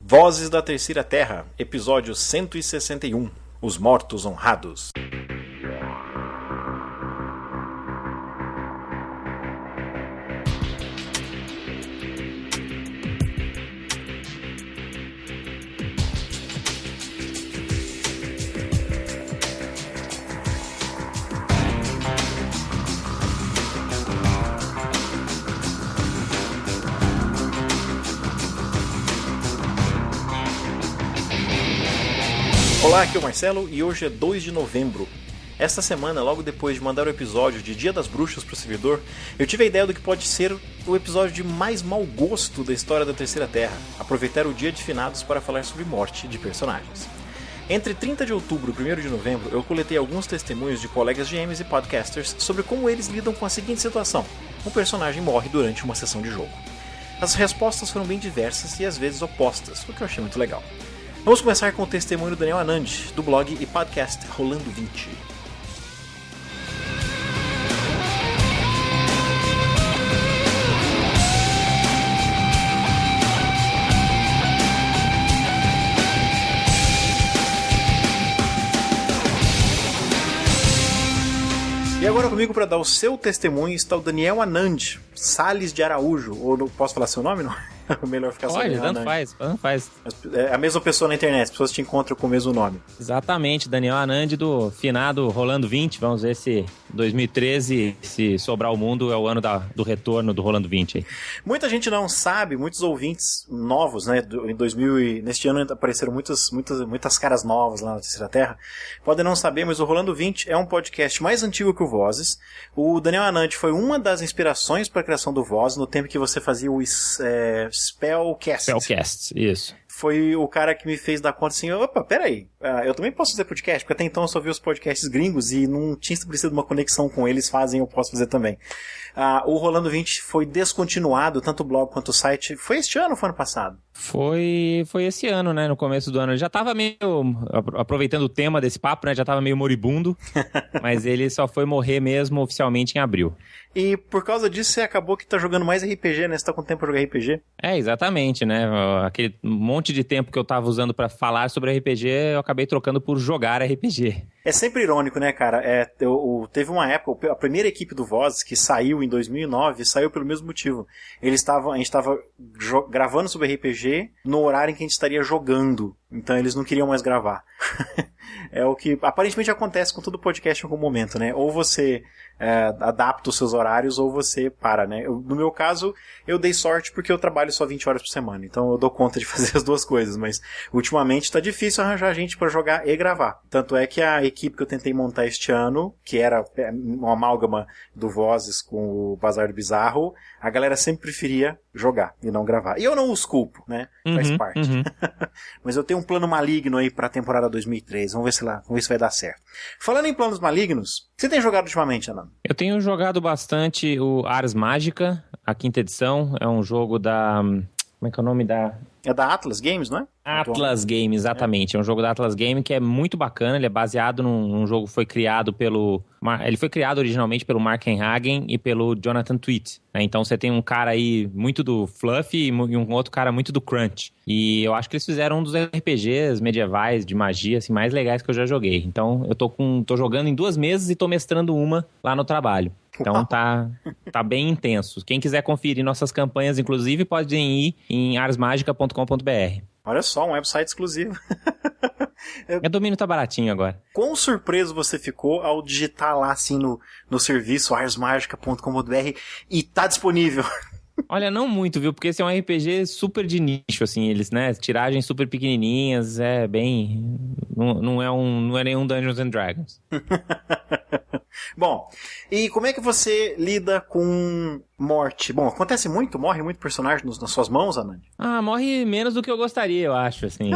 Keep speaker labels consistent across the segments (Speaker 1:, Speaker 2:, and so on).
Speaker 1: Vozes da Terceira Terra, episódio 161, Os Mortos Honrados. Olá, aqui é o Marcelo e hoje é 2 de novembro. Esta semana, logo depois de mandar o episódio de Dia das Bruxas pro servidor, eu tive a ideia do que pode ser o episódio de mais mau gosto da história da Terceira Terra, aproveitar o Dia de Finados para falar sobre morte de personagens. Entre 30 de outubro e 1º de novembro, eu coletei alguns testemunhos de colegas GMs e podcasters sobre como eles lidam com a seguinte situação: um personagem morre durante uma sessão de jogo. As respostas foram bem diversas e às vezes opostas, o que eu achei muito legal. Vamos começar com o testemunho do Daniel Anand, do blog e podcast Rolando 20. E agora comigo para dar o seu testemunho está o Daniel Anand, Salles de Araújo, ou não posso falar seu nome, não? Melhor ficar só Daniel
Speaker 2: Anand. Tanto faz.
Speaker 1: É a mesma pessoa na internet, as pessoas te encontram com o mesmo nome.
Speaker 2: Exatamente, Daniel Anand do finado Rolando 20. Vamos ver se 2013, se sobrar o mundo, é o ano do retorno do Rolando 20 aí.
Speaker 1: Muita gente não sabe, muitos ouvintes novos, né? Neste ano apareceram muitas caras novas lá na Terceira Terra. Podem não saber, mas o Rolando 20 é um podcast mais antigo que o Vozes. O Daniel Anand foi uma das inspirações para a criação do Vozes no tempo que você fazia o Spellcast,
Speaker 2: isso.
Speaker 1: Foi o cara que me fez dar conta assim, opa, peraí, eu também posso fazer podcast, porque até então eu só vi os podcasts gringos e não tinha estabelecido uma conexão com eles, eu posso fazer também. O Rolando 20 foi descontinuado, tanto o blog quanto o site, foi este ano ou foi ano passado?
Speaker 2: Foi esse ano, né, no começo do ano. Ele já tava meio, aproveitando o tema desse papo, né, já tava meio moribundo, mas ele só foi morrer mesmo oficialmente em abril.
Speaker 1: E por causa disso você acabou que tá jogando mais RPG, né, você tá com tempo pra jogar RPG?
Speaker 2: É, exatamente, né, aquele monte de tempo que eu tava usando pra falar sobre RPG, eu acabei trocando por jogar RPG.
Speaker 1: É sempre irônico, né, cara? Teve uma época, a primeira equipe do Vozes, que saiu em 2009, saiu pelo mesmo motivo. A gente estava gravando sobre RPG no horário em que a gente estaria jogando. Então eles não queriam mais gravar. É o que aparentemente acontece com todo podcast em algum momento, né? Ou você adapta os seus horários ou você para, né? No meu caso, eu dei sorte porque eu trabalho só 20 horas por semana. Então eu dou conta de fazer as duas coisas. Mas ultimamente tá difícil arranjar gente para jogar e gravar. Tanto é que a equipe que eu tentei montar este ano, que era uma amálgama do Vozes com o Bazar do Bizarro, a galera sempre preferia jogar e não gravar. E eu não os culpo, né? Faz parte. Mas eu tenho um plano maligno aí pra temporada 2013. Vamos ver se vai dar certo. Falando em planos malignos, você tem jogado ultimamente, Ana?
Speaker 2: Eu tenho jogado bastante o Ars Magica, a 5ª edição. É um jogo da... Como é que é o nome da...
Speaker 1: É da Atlas Games, não é?
Speaker 2: Atlas Games, exatamente. É um jogo da Atlas Games que é muito bacana. Ele é baseado num jogo que foi criado pelo... Ele foi criado originalmente pelo Mark Hagen e pelo Jonathan Tweet. Então você tem um cara aí muito do Fluff e um outro cara muito do Crunch. E eu acho que eles fizeram um dos RPGs medievais de magia assim, mais legais que eu já joguei. Então eu tô jogando em 2 mesas e tô mestrando uma lá no trabalho. Então tá bem intenso. Quem quiser conferir nossas campanhas, inclusive, podem ir em arsmagica.com.br.
Speaker 1: Olha só, um website exclusivo.
Speaker 2: Meu domínio tá baratinho agora.
Speaker 1: Quão surpreso você ficou ao digitar lá assim no serviço arsmagica.com.br e tá disponível?
Speaker 2: Olha, não muito, viu? Porque esse é um RPG super de nicho, assim, eles, né? Tiragens super pequenininhas, é bem... Não é nenhum Dungeons and Dragons.
Speaker 1: Bom, e como é que você lida com morte? Bom, acontece muito? Morre muito personagem nas suas mãos, Anand?
Speaker 2: Morre menos do que eu gostaria, eu acho, assim.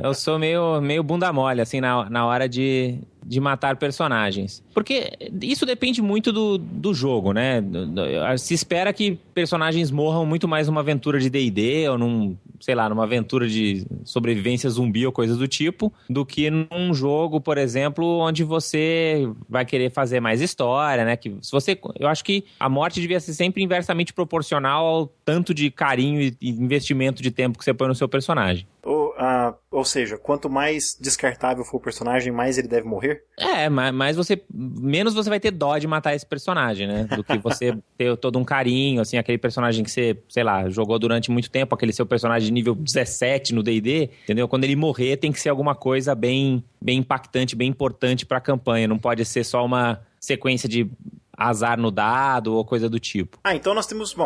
Speaker 2: Eu sou meio bunda mole, assim, na hora de de matar personagens. Porque isso depende muito do jogo, né? Se espera que personagens morram muito mais numa aventura de D&D ou numa aventura de sobrevivência zumbi ou coisa do tipo, do que num jogo, por exemplo, onde você vai querer fazer mais história, né? Eu acho que a morte devia ser sempre inversamente proporcional ao tanto de carinho e investimento de tempo que você põe no seu personagem.
Speaker 1: Ou seja, quanto mais descartável for o personagem, mais ele deve morrer?
Speaker 2: Menos você vai ter dó de matar esse personagem, né? Do que você ter todo um carinho, assim, aquele personagem que você, sei lá, jogou durante muito tempo, aquele seu personagem de nível 17 no D&D, entendeu? Quando ele morrer, tem que ser alguma coisa bem impactante, bem importante pra campanha. Não pode ser só uma sequência de azar no dado ou coisa do tipo.
Speaker 1: Então nós temos,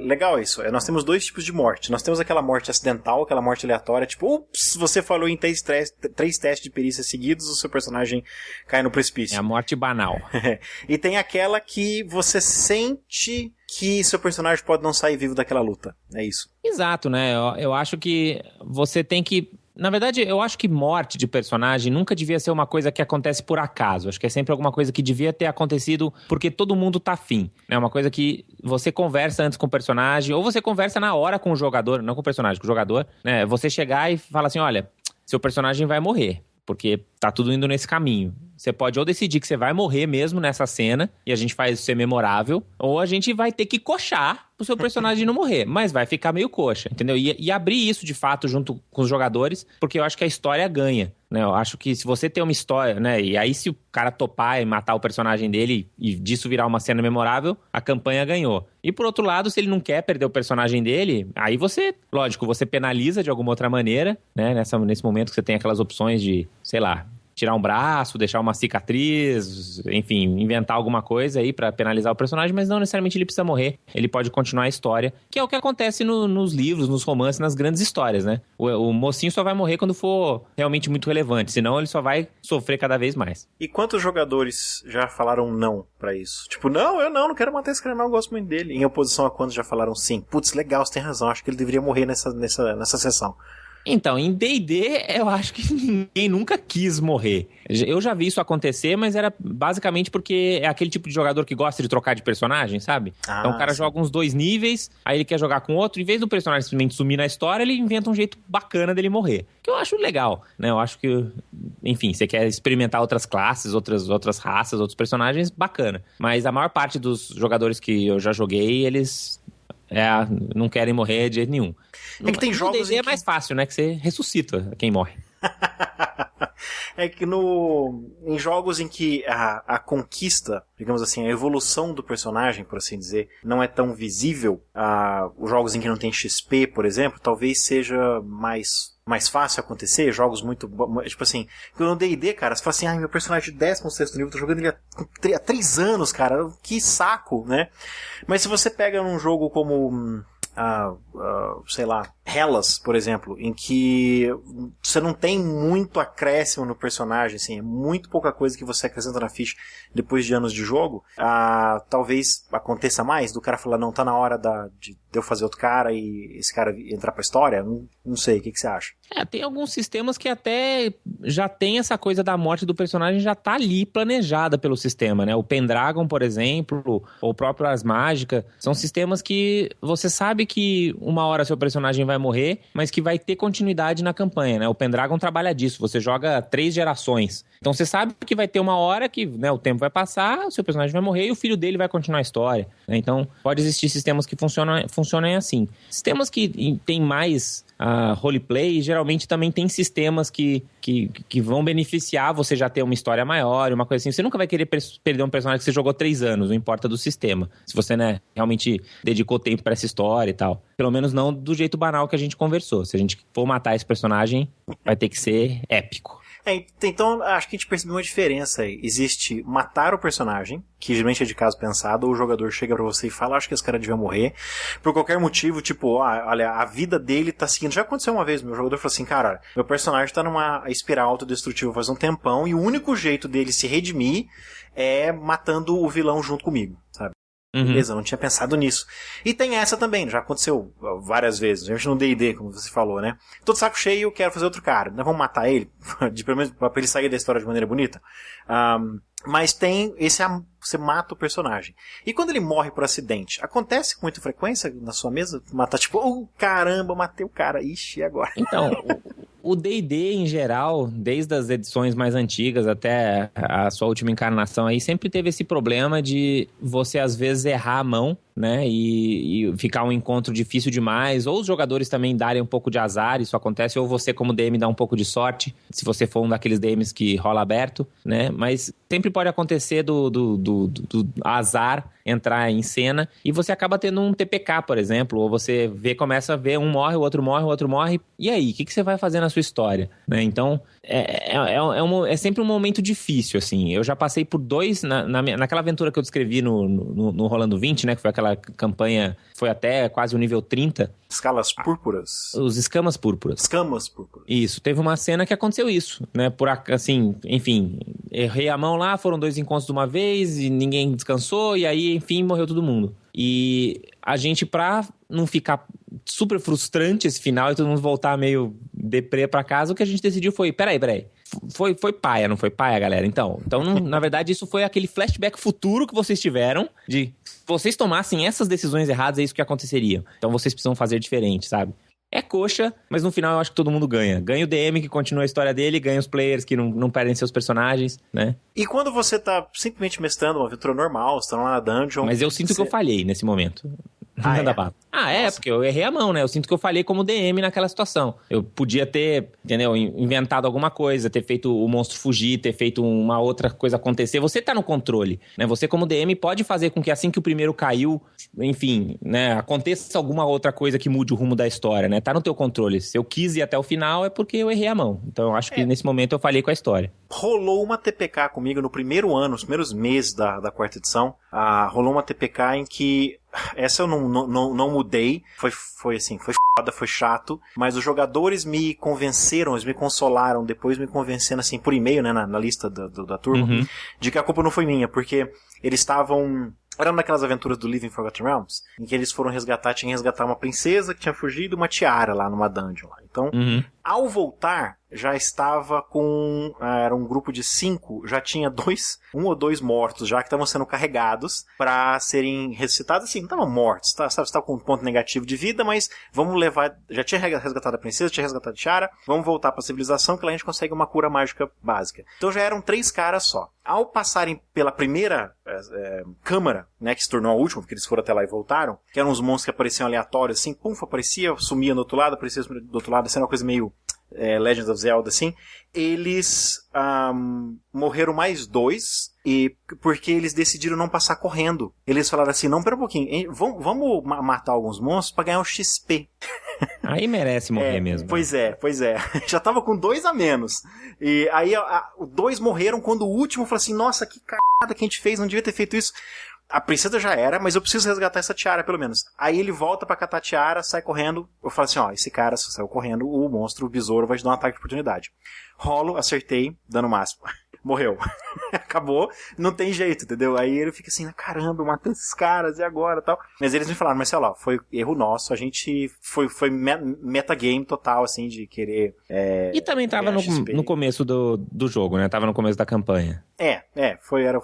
Speaker 1: legal isso, nós temos 2 tipos de morte. Nós temos aquela morte acidental, aquela morte aleatória, tipo, ups, você falou em 3 testes de perícia seguidos, o seu personagem cai no precipício.
Speaker 2: É a morte banal.
Speaker 1: E tem aquela que você sente que seu personagem pode não sair vivo daquela luta, é isso.
Speaker 2: Exato, né? Eu acho que você tem que... Na verdade, eu acho que morte de personagem nunca devia ser uma coisa que acontece por acaso. Acho que é sempre alguma coisa que devia ter acontecido porque todo mundo tá afim. É uma coisa que você conversa antes com o personagem, ou você conversa na hora com o jogador, não com o personagem, com o jogador, né? Você chegar e falar assim, olha, seu personagem vai morrer, porque tá tudo indo nesse caminho. Você pode ou decidir que você vai morrer mesmo nessa cena, e a gente faz isso ser memorável, ou a gente vai ter que coxar pro seu personagem não morrer, mas vai ficar meio coxa, entendeu? E abrir isso de fato junto com os jogadores, porque eu acho que a história ganha, né? Eu acho que se você tem uma história, né? E aí se o cara topar e matar o personagem dele e disso virar uma cena memorável, a campanha ganhou. E por outro lado, se ele não quer perder o personagem dele, aí você, lógico, você penaliza de alguma outra maneira, né? Nesse momento que você tem aquelas opções de, sei lá, tirar um braço, deixar uma cicatriz, enfim, inventar alguma coisa aí pra penalizar o personagem, mas não necessariamente ele precisa morrer, ele pode continuar a história, que é o que acontece nos livros, nos romances, nas grandes histórias, né? O mocinho só vai morrer quando for realmente muito relevante, senão ele só vai sofrer cada vez mais.
Speaker 1: E quantos jogadores já falaram não pra isso? Tipo, eu não quero matar esse cara não, eu gosto muito dele. Em oposição a quantos já falaram sim? Putz, legal, você tem razão, acho que ele deveria morrer nessa sessão.
Speaker 2: Então, em D&D, eu acho que ninguém nunca quis morrer. Eu já vi isso acontecer, mas era basicamente porque é aquele tipo de jogador que gosta de trocar de personagem, sabe? Então o cara joga uns 2 níveis, aí ele quer jogar com outro, em vez do personagem simplesmente sumir na história, ele inventa um jeito bacana dele morrer. Que eu acho legal, né? Eu acho que, enfim, você quer experimentar outras classes, outras raças, outros personagens, bacana. Mas a maior parte dos jogadores que eu já joguei, eles... não querem morrer de jeito nenhum.
Speaker 1: É que tem jogos
Speaker 2: em que... é mais fácil, né? Que você ressuscita quem morre.
Speaker 1: É que em jogos em que a conquista, digamos assim, a evolução do personagem, por assim dizer, não é tão visível, os jogos em que não tem XP, por exemplo, talvez seja mais fácil acontecer, jogos muito... Tipo assim, no D&D, cara, você fala assim, meu personagem de 16º nível, tô jogando ele há 3 anos, cara, que saco, né? Mas se você pega num jogo como... sei lá, Hellas, por exemplo, em que você não tem muito acréscimo no personagem, assim, é muito pouca coisa que você acrescenta na ficha depois de anos de jogo, talvez aconteça mais, do cara falar, não, tá na hora de eu fazer outro cara e esse cara entrar pra história, não sei, o que você acha?
Speaker 2: Tem alguns sistemas que até já tem essa coisa da morte do personagem, já tá ali planejada pelo sistema, né? O Pendragon, por exemplo, ou o próprio Ars Mágica, são sistemas que você sabe que uma hora seu personagem vai morrer, mas que vai ter continuidade na campanha, né? O Pendragon trabalha disso, você joga 3 gerações. Então você sabe que vai ter uma hora que, né, o tempo vai passar, o seu personagem vai morrer e o filho dele vai continuar a história, né? Então pode existir sistemas que funcionem assim. Sistemas que tem mais roleplay, geralmente também tem sistemas que vão beneficiar você já ter uma história maior, uma coisa assim. Você nunca vai querer perder um personagem que você jogou 3 anos, não importa do sistema. Se você, né, realmente dedicou tempo pra essa história e tal. Pelo menos não do jeito banal que a gente conversou. Se a gente for matar esse personagem, vai ter que ser épico.
Speaker 1: Então, acho que a gente percebeu uma diferença aí. Existe matar o personagem, que geralmente é de caso pensado, ou o jogador chega pra você e fala, acho que esse cara devia morrer, por qualquer motivo, tipo, olha, a vida dele tá seguindo. Já aconteceu uma vez, meu jogador falou assim, cara, meu personagem tá numa espiral autodestrutiva faz um tempão, e o único jeito dele se redimir é matando o vilão junto comigo, sabe? Beleza, eu não tinha pensado nisso. E tem essa também, já aconteceu várias vezes, a gente no D&D, como você falou, né? Tô de saco cheio, quero fazer outro cara. Nós vamos matar ele, pelo menos pra ele sair da história de maneira bonita. Mas tem esse... Você mata o personagem. E quando ele morre por acidente, acontece com muita frequência na sua mesa? Matar tipo, caramba, matei o cara. Ixi, e agora?
Speaker 2: Então, o D&D em geral, desde as edições mais antigas até a sua última encarnação aí, sempre teve esse problema de você às vezes errar a mão, né, e ficar um encontro difícil demais, ou os jogadores também darem um pouco de azar, isso acontece, ou você como DM dá um pouco de sorte, se você for um daqueles DMs que rola aberto, né, mas sempre pode acontecer do azar entrar em cena, e você acaba tendo um TPK, por exemplo, ou você começa a ver um morre, o outro morre, e aí, o que você vai fazer na sua história? Né? Então, é sempre um momento difícil, assim. Eu já passei por 2, naquela aventura que eu descrevi no Rolando 20, né, que foi aquela campanha, foi até quase o nível 30.
Speaker 1: Escalas púrpuras.
Speaker 2: Os escamas púrpuras.
Speaker 1: Escamas púrpuras.
Speaker 2: Isso, teve uma cena que aconteceu isso, né, assim, enfim, errei a mão lá, foram 2 encontros de uma vez, e ninguém descansou, e aí, enfim, morreu todo mundo. E a gente, pra não ficar super frustrante esse final e todo mundo voltar meio deprê pra casa, o que a gente decidiu foi, peraí, foi paia, não foi paia, galera? Então na verdade, isso foi aquele flashback futuro que vocês tiveram, de se vocês tomassem essas decisões erradas, é isso que aconteceria. Então vocês precisam fazer diferente, sabe? É coxa, mas no final eu acho que todo mundo ganha. Ganha o DM que continua a história dele, ganha os players que não perdem seus personagens, né?
Speaker 1: E quando você tá simplesmente mestrando uma aventura normal, você tá lá na dungeon...
Speaker 2: Mas eu sinto que eu falhei nesse momento. Porque eu errei a mão, né? Eu sinto que eu falhei como DM naquela situação. Eu podia ter, entendeu? Inventado alguma coisa, ter feito o monstro fugir, ter feito uma outra coisa acontecer. Você tá no controle, né? Você como DM pode fazer com que assim que o primeiro caiu, enfim, né? Aconteça alguma outra coisa que mude o rumo da história, né? Tá no teu controle. Se eu quis ir até o final é porque eu errei a mão. Então eu acho que nesse momento eu falhei com a história.
Speaker 1: Rolou uma TPK comigo no primeiro ano, nos primeiros meses da quarta edição. Rolou uma TPK em que... Essa eu não mudei, foi assim, foi foda, foi chato, mas os jogadores me convenceram, eles me consolaram, depois me convencendo assim, por e-mail, né, na lista da turma, de que a culpa não foi minha, porque eles estavam... Era uma daquelas aventuras do Living Forgotten Realms, em que eles foram tinham resgatar uma princesa que tinha fugido e uma tiara lá numa dungeon. Lá. Então, ao voltar, já estava com... era um grupo de 5, já tinha 1 ou 2 mortos já, que estavam sendo carregados para serem ressuscitados. Assim, não estavam mortos, sabe? Estavam com um ponto negativo de vida, mas vamos levar... Já tinha resgatado a princesa, tinha resgatado a tiara, vamos voltar para a civilização, que lá a gente consegue uma cura mágica básica. Então já eram 3 caras só. Ao passarem pela primeira câmara, né, que se tornou a última, porque eles foram até lá e voltaram, que eram uns monstros que apareciam aleatórios, assim, aparecia, sumia do outro lado, aparecia do outro lado, assim, uma coisa meio Legends of Zelda, assim, eles morreram mais 2, porque eles decidiram não passar correndo. Eles falaram assim, não, pera um pouquinho, vamos matar alguns monstros pra ganhar um XP.
Speaker 2: Aí merece morrer mesmo.
Speaker 1: Pois é. Já tava com 2 a menos. E aí, 2 morreram quando o último falou assim, nossa, que cagada que a gente fez, não devia ter feito isso. A princesa já era, mas eu preciso resgatar essa tiara, pelo menos. Aí ele volta pra catar a tiara, sai correndo. Eu falo assim, esse cara, se saiu correndo, o monstro, o besouro, vai te dar um ataque de oportunidade. Rolo, acertei, dano máximo. Morreu. Acabou, não tem jeito, entendeu? Aí ele fica assim, caramba, eu matei esses caras, e agora, tal. Mas eles me falaram, mas sei lá, foi erro nosso, a gente foi metagame total, assim, de querer...
Speaker 2: e também tava no começo do jogo, né? Tava no começo da campanha.
Speaker 1: Foi a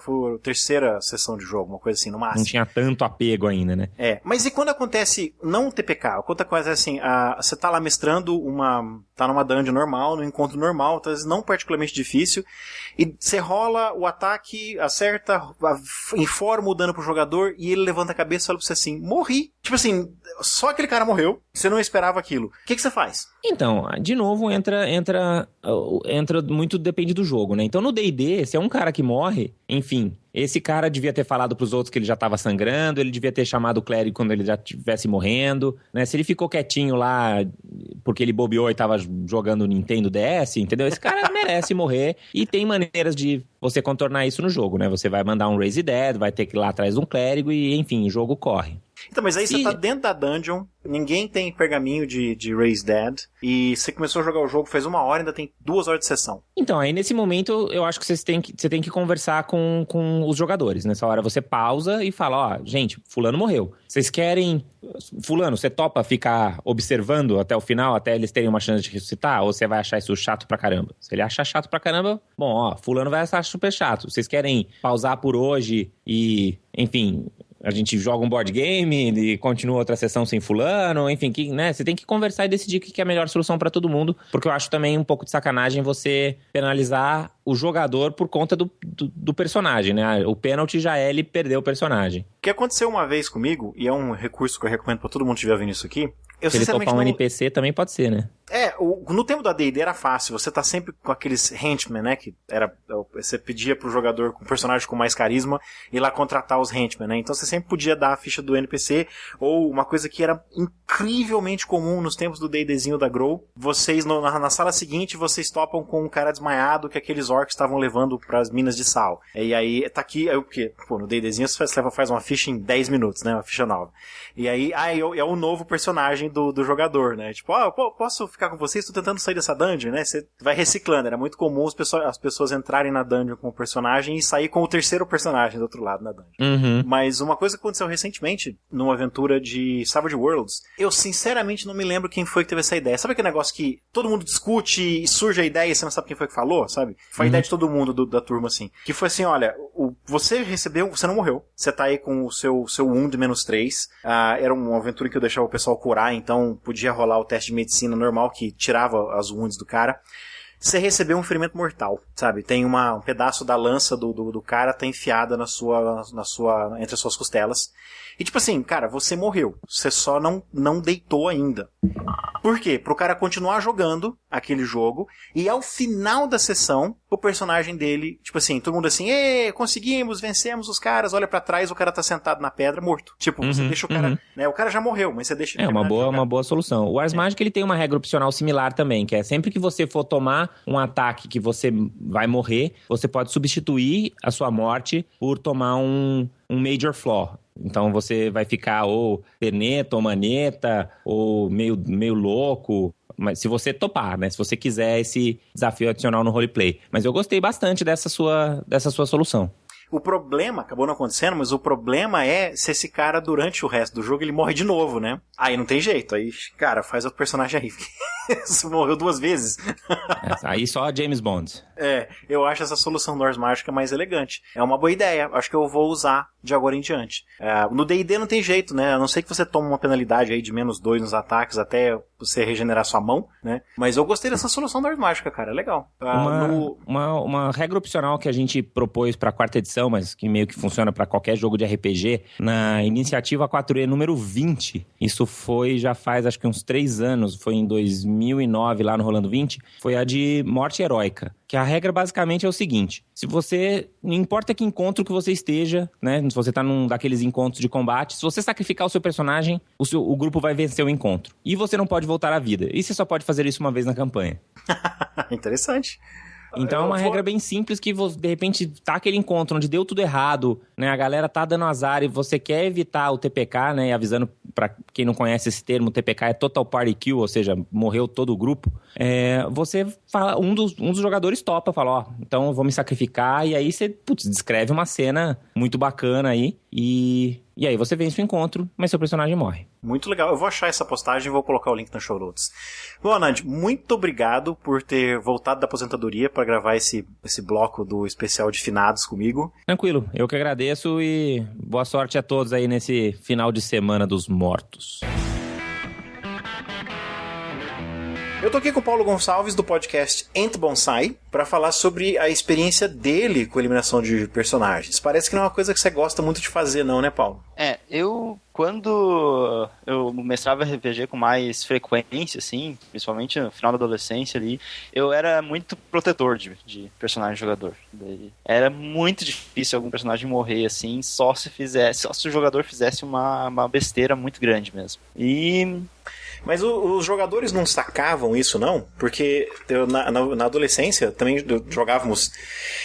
Speaker 1: terceira sessão de jogo, uma coisa assim, no máximo.
Speaker 2: Não tinha tanto apego ainda, né?
Speaker 1: Mas e quando acontece, não um TPK, quando acontece assim, você tá lá mestrando tá numa dungeon normal, num encontro normal, talvez não particularmente difícil, e você rola o ataque, acerta, informa o dano pro jogador, e ele levanta a cabeça e fala pra você assim, morri. Tipo assim, só aquele cara morreu, você não esperava aquilo. O que você faz?
Speaker 2: Então, de novo, entra muito, depende do jogo, né? Então no D&D, se é um cara que morre, enfim, esse cara devia ter falado pros outros que ele já tava sangrando, ele devia ter chamado o clérigo quando ele já estivesse morrendo, né? Se ele ficou quietinho lá porque ele bobeou e tava jogando Nintendo DS, entendeu? Esse cara merece morrer, e tem maneiras de você contornar isso no jogo, né? Você vai mandar um Raise Dead, vai ter que ir lá atrás de um clérigo e, enfim, o jogo corre.
Speaker 1: Então, mas aí você tá dentro da dungeon, ninguém tem pergaminho de Raise Dead, e você começou a jogar o jogo faz 1 hora e ainda tem 2 horas de sessão.
Speaker 2: Então, aí nesse momento, eu acho que você tem que conversar com os jogadores. Nessa hora você pausa e fala, ó, gente, fulano morreu. Vocês querem... Fulano, você topa ficar observando até o final, até eles terem uma chance de ressuscitar? Ou você vai achar isso chato pra caramba? Se ele achar chato pra caramba, bom, ó, fulano vai achar super chato. Vocês querem pausar por hoje e, enfim... A gente joga um board game e continua outra sessão sem fulano, enfim, né? Você tem que conversar e decidir o que é a melhor solução pra todo mundo, porque eu acho também um pouco de sacanagem você penalizar o jogador por conta do personagem, né? O pênalti já é ele perder o personagem.
Speaker 1: O que aconteceu uma vez comigo, e é um recurso que eu recomendo pra todo mundo que estiver vendo isso aqui,
Speaker 2: se ele topar um NPC também pode ser, né?
Speaker 1: No tempo da D&D era fácil, você tá sempre com aqueles henchmen, né, que era, você pedia pro jogador com personagem com mais carisma ir lá contratar os henchmen, né, então você sempre podia dar a ficha do NPC, ou uma coisa que era incrivelmente comum nos tempos do D&Dzinho da Grow, vocês na sala seguinte, vocês topam com um cara desmaiado que aqueles orcs estavam levando pras minas de sal, e aí tá aqui, aí o quê? Pô, no D&Dzinho você faz uma ficha em 10 minutos, né, uma ficha nova, e aí, é o novo personagem do jogador, né, tipo, posso ficar com vocês? Tô tentando sair dessa dungeon, né? Você vai reciclando. Era muito comum as pessoas entrarem na dungeon com o personagem e sair com o terceiro personagem do outro lado na dungeon.
Speaker 2: Uhum.
Speaker 1: Mas uma coisa que aconteceu recentemente, numa aventura de Savage Worlds, eu sinceramente não me lembro quem foi que teve essa ideia. Sabe aquele negócio que todo mundo discute e surge a ideia e você não sabe quem foi que falou, sabe? Foi a ideia de todo mundo da turma, assim. Que foi assim, olha, você não morreu. Você tá aí com o seu wound -3. Era uma aventura que eu deixava o pessoal curar, então podia rolar o teste de medicina normal que tirava as wounds do cara. Você recebeu um ferimento mortal, sabe? Tem um pedaço da lança do cara tá enfiada entre as suas costelas. E tipo assim, cara, você morreu. Você só não deitou ainda. Por quê? Pro cara continuar jogando aquele jogo e ao final da sessão, o personagem dele, tipo assim, todo mundo assim, conseguimos, vencemos os caras, olha pra trás, o cara tá sentado na pedra, morto. Tipo, você deixa o cara, né, o cara já morreu, mas você deixa ele
Speaker 2: uma boa solução. O Ars Magic, ele tem uma regra opcional similar também, que é sempre que você for tomar um ataque que você vai morrer, você pode substituir a sua morte por tomar um Major Flaw. Então você vai ficar ou perneta, ou maneta, ou meio louco. Mas se você topar, né? Se você quiser esse desafio adicional no roleplay. Mas eu gostei bastante dessa sua solução.
Speaker 1: O problema, acabou não acontecendo, mas o problema é se esse cara, durante o resto do jogo, ele morre de novo, né? Aí não tem jeito. Aí, cara, faz outro personagem aí. Você morreu 2 vezes.
Speaker 2: Aí só James Bond.
Speaker 1: Eu acho essa solução do Ars Magica mais elegante. É uma boa ideia. Acho que eu vou usar de agora em diante. No D&D não tem jeito, né? A não ser que você tome uma penalidade aí de -2 nos ataques até você regenerar sua mão, né? Mas eu gostei dessa solução da Ars Magica, cara. É legal.
Speaker 2: Uma regra opcional que a gente propôs para a 4ª edição, mas que meio que funciona para qualquer jogo de RPG, na iniciativa 4E número 20, isso foi já faz acho que uns 3 anos, foi em 2009 lá no Rolando 20, foi a de morte heróica. Que a regra basicamente é o seguinte: se você, não importa que encontro que você esteja, né? Se você tá num daqueles encontros de combate, se você sacrificar o seu personagem, o grupo vai vencer o encontro. E você não pode voltar à vida. E você só pode fazer isso uma vez na campanha.
Speaker 1: Interessante.
Speaker 2: Então é uma regra bem simples que, de repente, tá aquele encontro onde deu tudo errado, né? A galera tá dando azar e você quer evitar o TPK, né? E avisando pra quem não conhece esse termo, o TPK é Total Party Kill, ou seja, morreu todo o grupo. Você fala, um dos jogadores topa, fala, ó, então eu vou me sacrificar, e aí você, descreve uma cena muito bacana aí, e aí você vence o encontro, mas seu personagem morre.
Speaker 1: Muito legal. Eu vou achar essa postagem e vou colocar o link na show notes. Bom, Anand, muito obrigado por ter voltado da aposentadoria para gravar esse bloco do especial de finados comigo.
Speaker 2: Tranquilo. Eu que agradeço e boa sorte a todos aí nesse final de semana dos mortos.
Speaker 1: Eu tô aqui com o Paulo Gonçalves do podcast Ent Bonsai para falar sobre a experiência dele com a eliminação de personagens. Parece que não é uma coisa que você gosta muito de fazer não, né, Paulo?
Speaker 3: Quando eu mestrava RPG com mais frequência, assim, principalmente no final da adolescência ali, eu era muito protetor de personagem jogador. Era muito difícil algum personagem morrer, assim, só se o jogador fizesse uma besteira muito grande mesmo.
Speaker 1: Mas os jogadores não sacavam isso, não? Porque na adolescência também jogávamos.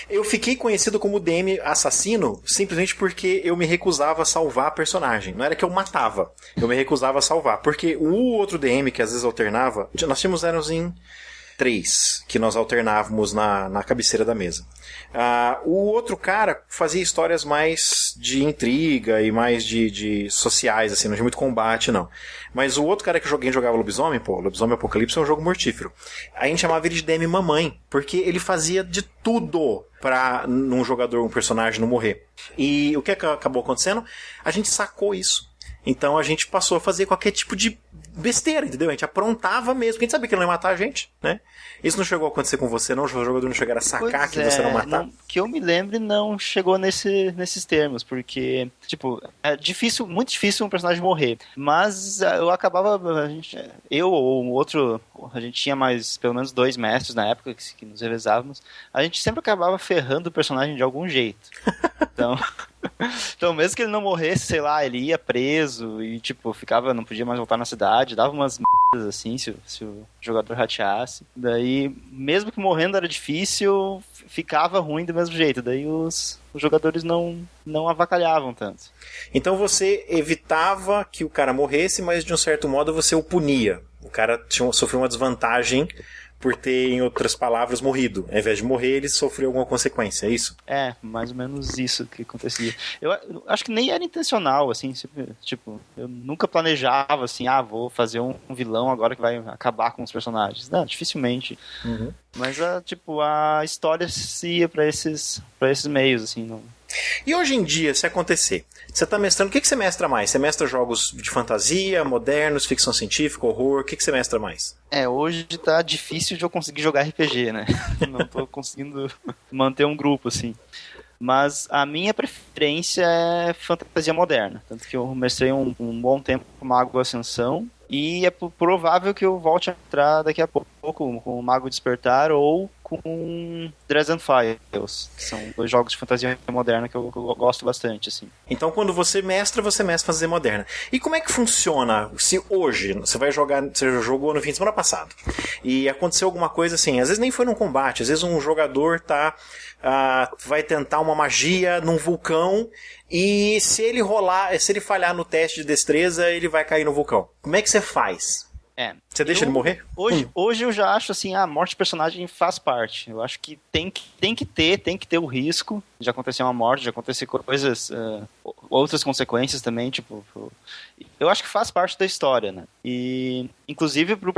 Speaker 1: Eu fiquei conhecido como DM assassino simplesmente porque eu me recusava a salvar a personagem. Não era que eu matava, eu me recusava a salvar. Porque o outro DM que às vezes alternava, nós tínhamos éramos em 3 que nós alternávamos na cabeceira da mesa. O outro cara fazia histórias mais de intriga e mais de sociais, assim, não tinha muito combate, não. Mas o outro cara que jogava Lobisomem, Lobisomem Apocalipse é um jogo mortífero. A gente chamava ele de DM Mamãe, porque ele fazia de tudo pra um personagem não morrer. E o que acabou acontecendo? A gente sacou isso. Então a gente passou a fazer qualquer tipo de besteira, entendeu? A gente aprontava mesmo, porque a gente sabia que ele não ia matar a gente, né? Isso não chegou a acontecer com você, não? Os jogadores não chegaram a sacar que você não matava?
Speaker 3: Que eu me lembre, não chegou nesses termos, porque, tipo, é difícil, muito difícil um personagem morrer. Mas eu acabava, eu ou outro, a gente tinha mais, pelo menos 2 mestres na época que nos revezávamos, a gente sempre acabava ferrando o personagem de algum jeito. Então, mesmo que ele não morresse, sei lá, ele ia preso e, tipo, não podia mais voltar na cidade, dava umas merdas assim, se o jogador rateasse. Daí, mesmo que morrendo era difícil, ficava ruim do mesmo jeito. Daí os jogadores não avacalhavam tanto.
Speaker 1: Então você evitava que o cara morresse, mas de um certo modo você o punia. O cara sofreu uma desvantagem por ter, em outras palavras, morrido. Ao invés de morrer, ele sofreu alguma consequência, é isso?
Speaker 3: É, mais ou menos isso que acontecia. Eu acho que nem era intencional, assim, tipo, eu nunca planejava, assim, vou fazer um vilão agora que vai acabar com os personagens. Não, dificilmente.
Speaker 1: Uhum.
Speaker 3: Mas, a história se ia pra esses meios, assim, não...
Speaker 1: E hoje em dia, se acontecer, você tá mestrando, o que você mestra mais? Você mestra jogos de fantasia, modernos, ficção científica, horror, o que você mestra mais?
Speaker 3: Hoje tá difícil de eu conseguir jogar RPG, né? Não tô conseguindo manter um grupo, assim. Mas a minha preferência é fantasia moderna. Tanto que eu mestrei um bom tempo com Mago Ascensão. E é provável que eu volte a entrar daqui a pouco com o Mago Despertar ou com Dresden Files. São 2 jogos de fantasia moderna que eu gosto bastante, assim.
Speaker 1: Então, quando você mestra fantasia moderna. E como é que funciona? Se hoje você jogou no fim de semana passado e aconteceu alguma coisa assim, às vezes nem foi num combate, às vezes um jogador vai tentar uma magia num vulcão e se ele falhar no teste de destreza, ele vai cair no vulcão. Como é que você faz? Você deixa ele morrer?
Speaker 3: Hoje eu já acho assim, a morte de personagem faz parte. Eu acho que tem que ter o risco de acontecer uma morte, de acontecer coisas, outras consequências também, tipo... Eu acho que faz parte da história, né? E, inclusive, pro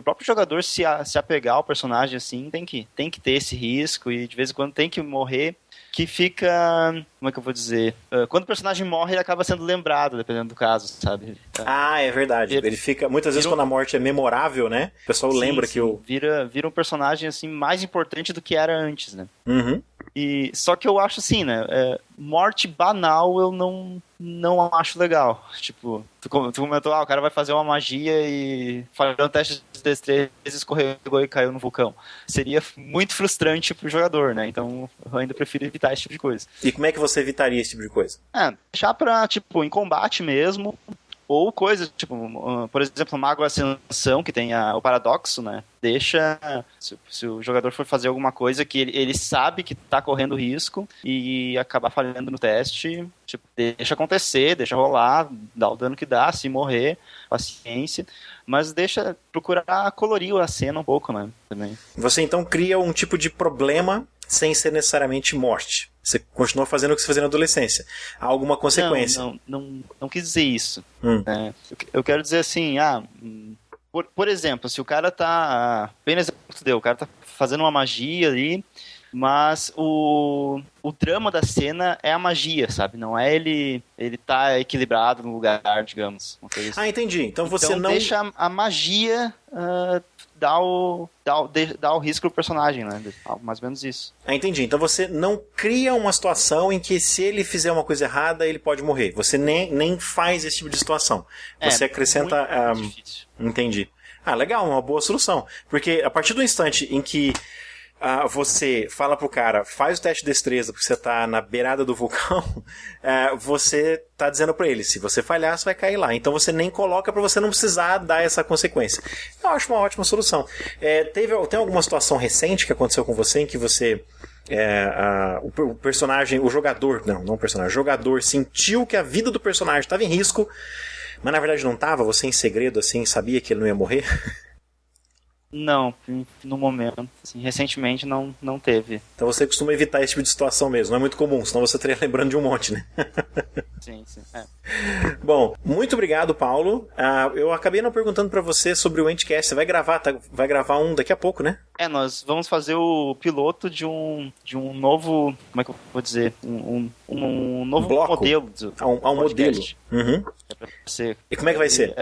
Speaker 3: próprio jogador se apegar ao personagem, assim, tem que ter esse risco e, de vez em quando, tem que morrer, que fica... Como é que eu vou dizer? Quando o personagem morre, ele acaba sendo lembrado, dependendo do caso, sabe?
Speaker 1: É verdade. Ele fica... Muitas vezes, quando a morte é memorável, né? O pessoal lembra que o...
Speaker 3: Vira um personagem, assim, mais importante do que era antes, né?
Speaker 1: Uhum.
Speaker 3: Só que eu acho assim, né? Morte banal eu não acho legal. Tipo, tu comentou, o cara vai fazer uma magia e falhou um teste de destreza, escorregou e caiu no vulcão. Seria muito frustrante pro jogador, né? Então eu ainda prefiro evitar esse tipo de coisa.
Speaker 1: E como é que você evitaria esse tipo de coisa?
Speaker 3: Deixar pra, tipo, em combate mesmo. Ou coisas, tipo, por exemplo, o Mago Ascensão, que tem o paradoxo, né? Deixa, se o jogador for fazer alguma coisa que ele sabe que tá correndo risco e acabar falhando no teste, tipo, deixa acontecer, deixa rolar, dá o dano que dá, se morrer, paciência, mas deixa procurar colorir a cena um pouco, né? Também.
Speaker 1: Você então cria um tipo de problema sem ser necessariamente morte. Você continua fazendo o que você fazia na adolescência. Há alguma consequência?
Speaker 3: Não quis dizer isso. Eu quero dizer assim, por exemplo, se o cara tá... Bem no exemplo que tu deu, o cara tá fazendo uma magia ali, mas o drama da cena é a magia, sabe? Não é ele tá equilibrado no lugar, digamos. Uma coisa assim.
Speaker 1: Entendi. Então você não...
Speaker 3: deixa a magia... Dá o risco pro personagem, né? Mais ou menos isso.
Speaker 1: Entendi. Então você não cria uma situação em que se ele fizer uma coisa errada, ele pode morrer. Você nem faz esse tipo de situação. Você acrescenta...
Speaker 3: Muito difícil.
Speaker 1: Entendi. Legal, uma boa solução. Porque a partir do instante em que você fala pro cara, faz o teste de destreza porque você tá na beirada do vulcão, você tá dizendo pra ele, se você falhar, você vai cair lá. Então você nem coloca pra você não precisar dar essa consequência. Eu acho uma ótima solução. Tem alguma situação recente que aconteceu com você em que você... o personagem, o jogador, não o personagem, o jogador sentiu que a vida do personagem estava em risco, mas na verdade não estava, você em segredo assim sabia que ele não ia morrer?
Speaker 3: Não, no momento, assim, recentemente não teve.
Speaker 1: Então você costuma evitar esse tipo de situação mesmo, não é muito comum, senão você estaria lembrando de um monte, né?
Speaker 3: Sim.
Speaker 1: Bom, muito obrigado, Paulo. Eu acabei não perguntando pra você sobre o Endcast, você vai gravar um daqui a pouco, né?
Speaker 3: Nós vamos fazer o piloto de um novo, como é que eu vou dizer, um novo
Speaker 1: bloco.
Speaker 3: Modelo.
Speaker 1: Um modelo. Uhum. E como é que vai ser?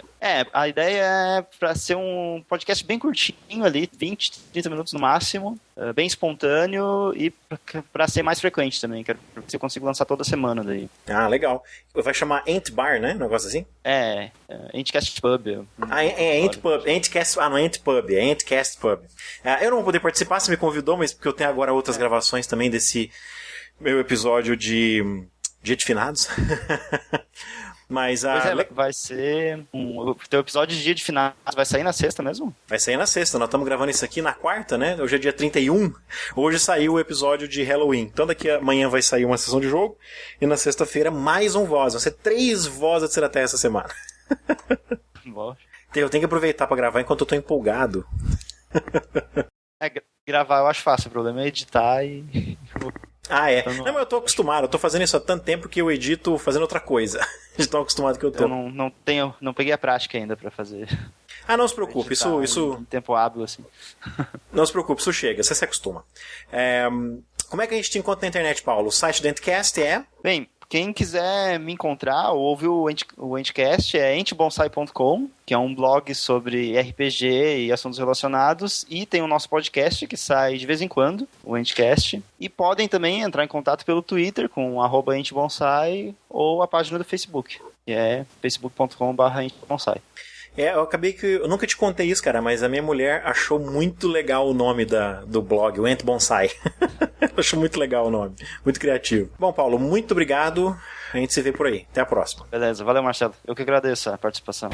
Speaker 3: A ideia é pra ser um podcast bem curtinho ali, 20, 30 minutos no máximo, bem espontâneo e pra ser mais frequente também, quero que você consiga lançar toda semana daí.
Speaker 1: Legal. Vai chamar Ant Bar, né? Um negócio assim?
Speaker 3: Antcast Pub.
Speaker 1: Ant Pub. Antcast, não é Ant Pub, é Antcast Pub. Eu não vou poder participar, você me convidou, mas porque eu tenho agora outras gravações também desse meu episódio de Dia de Finados. Mas
Speaker 3: vai ser o teu episódio de Dia de Finados vai sair na sexta mesmo?
Speaker 1: Vai sair na sexta, nós estamos gravando isso aqui na quarta, né? Hoje é dia 31. Hoje saiu o episódio de Halloween. Então daqui amanhã vai sair uma sessão de jogo e na sexta-feira mais um Voz. Vai ser 3 Voz de Seraterra essa semana. Eu tenho que aproveitar para gravar enquanto eu tô empolgado.
Speaker 3: Gravar eu acho fácil, o problema é editar e...
Speaker 1: Não, mas eu tô acostumado, eu tô fazendo isso há tanto tempo que eu edito fazendo outra coisa. De tão acostumado que eu tô.
Speaker 3: Eu não peguei a prática ainda pra fazer.
Speaker 1: Não se preocupe, isso...
Speaker 3: Um tempo hábil, assim.
Speaker 1: Não se preocupe, isso chega, você se acostuma. Como é que a gente te encontra na internet, Paulo? O site do Antcast é...
Speaker 3: Bem, quem quiser me encontrar ou ouvir o Antcast é entbonsai.com, que é um blog sobre RPG e assuntos relacionados, e tem o nosso podcast que sai de vez em quando, o Antcast, e podem também entrar em contato pelo Twitter com @entbonsai ou a página do Facebook, que é facebook.com/entbonsai.
Speaker 1: Eu nunca te contei isso, cara, mas a minha mulher achou muito legal o nome do blog, o Ant Bonsai. Achou muito legal o nome, muito criativo. Bom, Paulo, muito obrigado. A gente se vê por aí. Até a próxima.
Speaker 3: Beleza, valeu, Marcelo. Eu que agradeço a participação.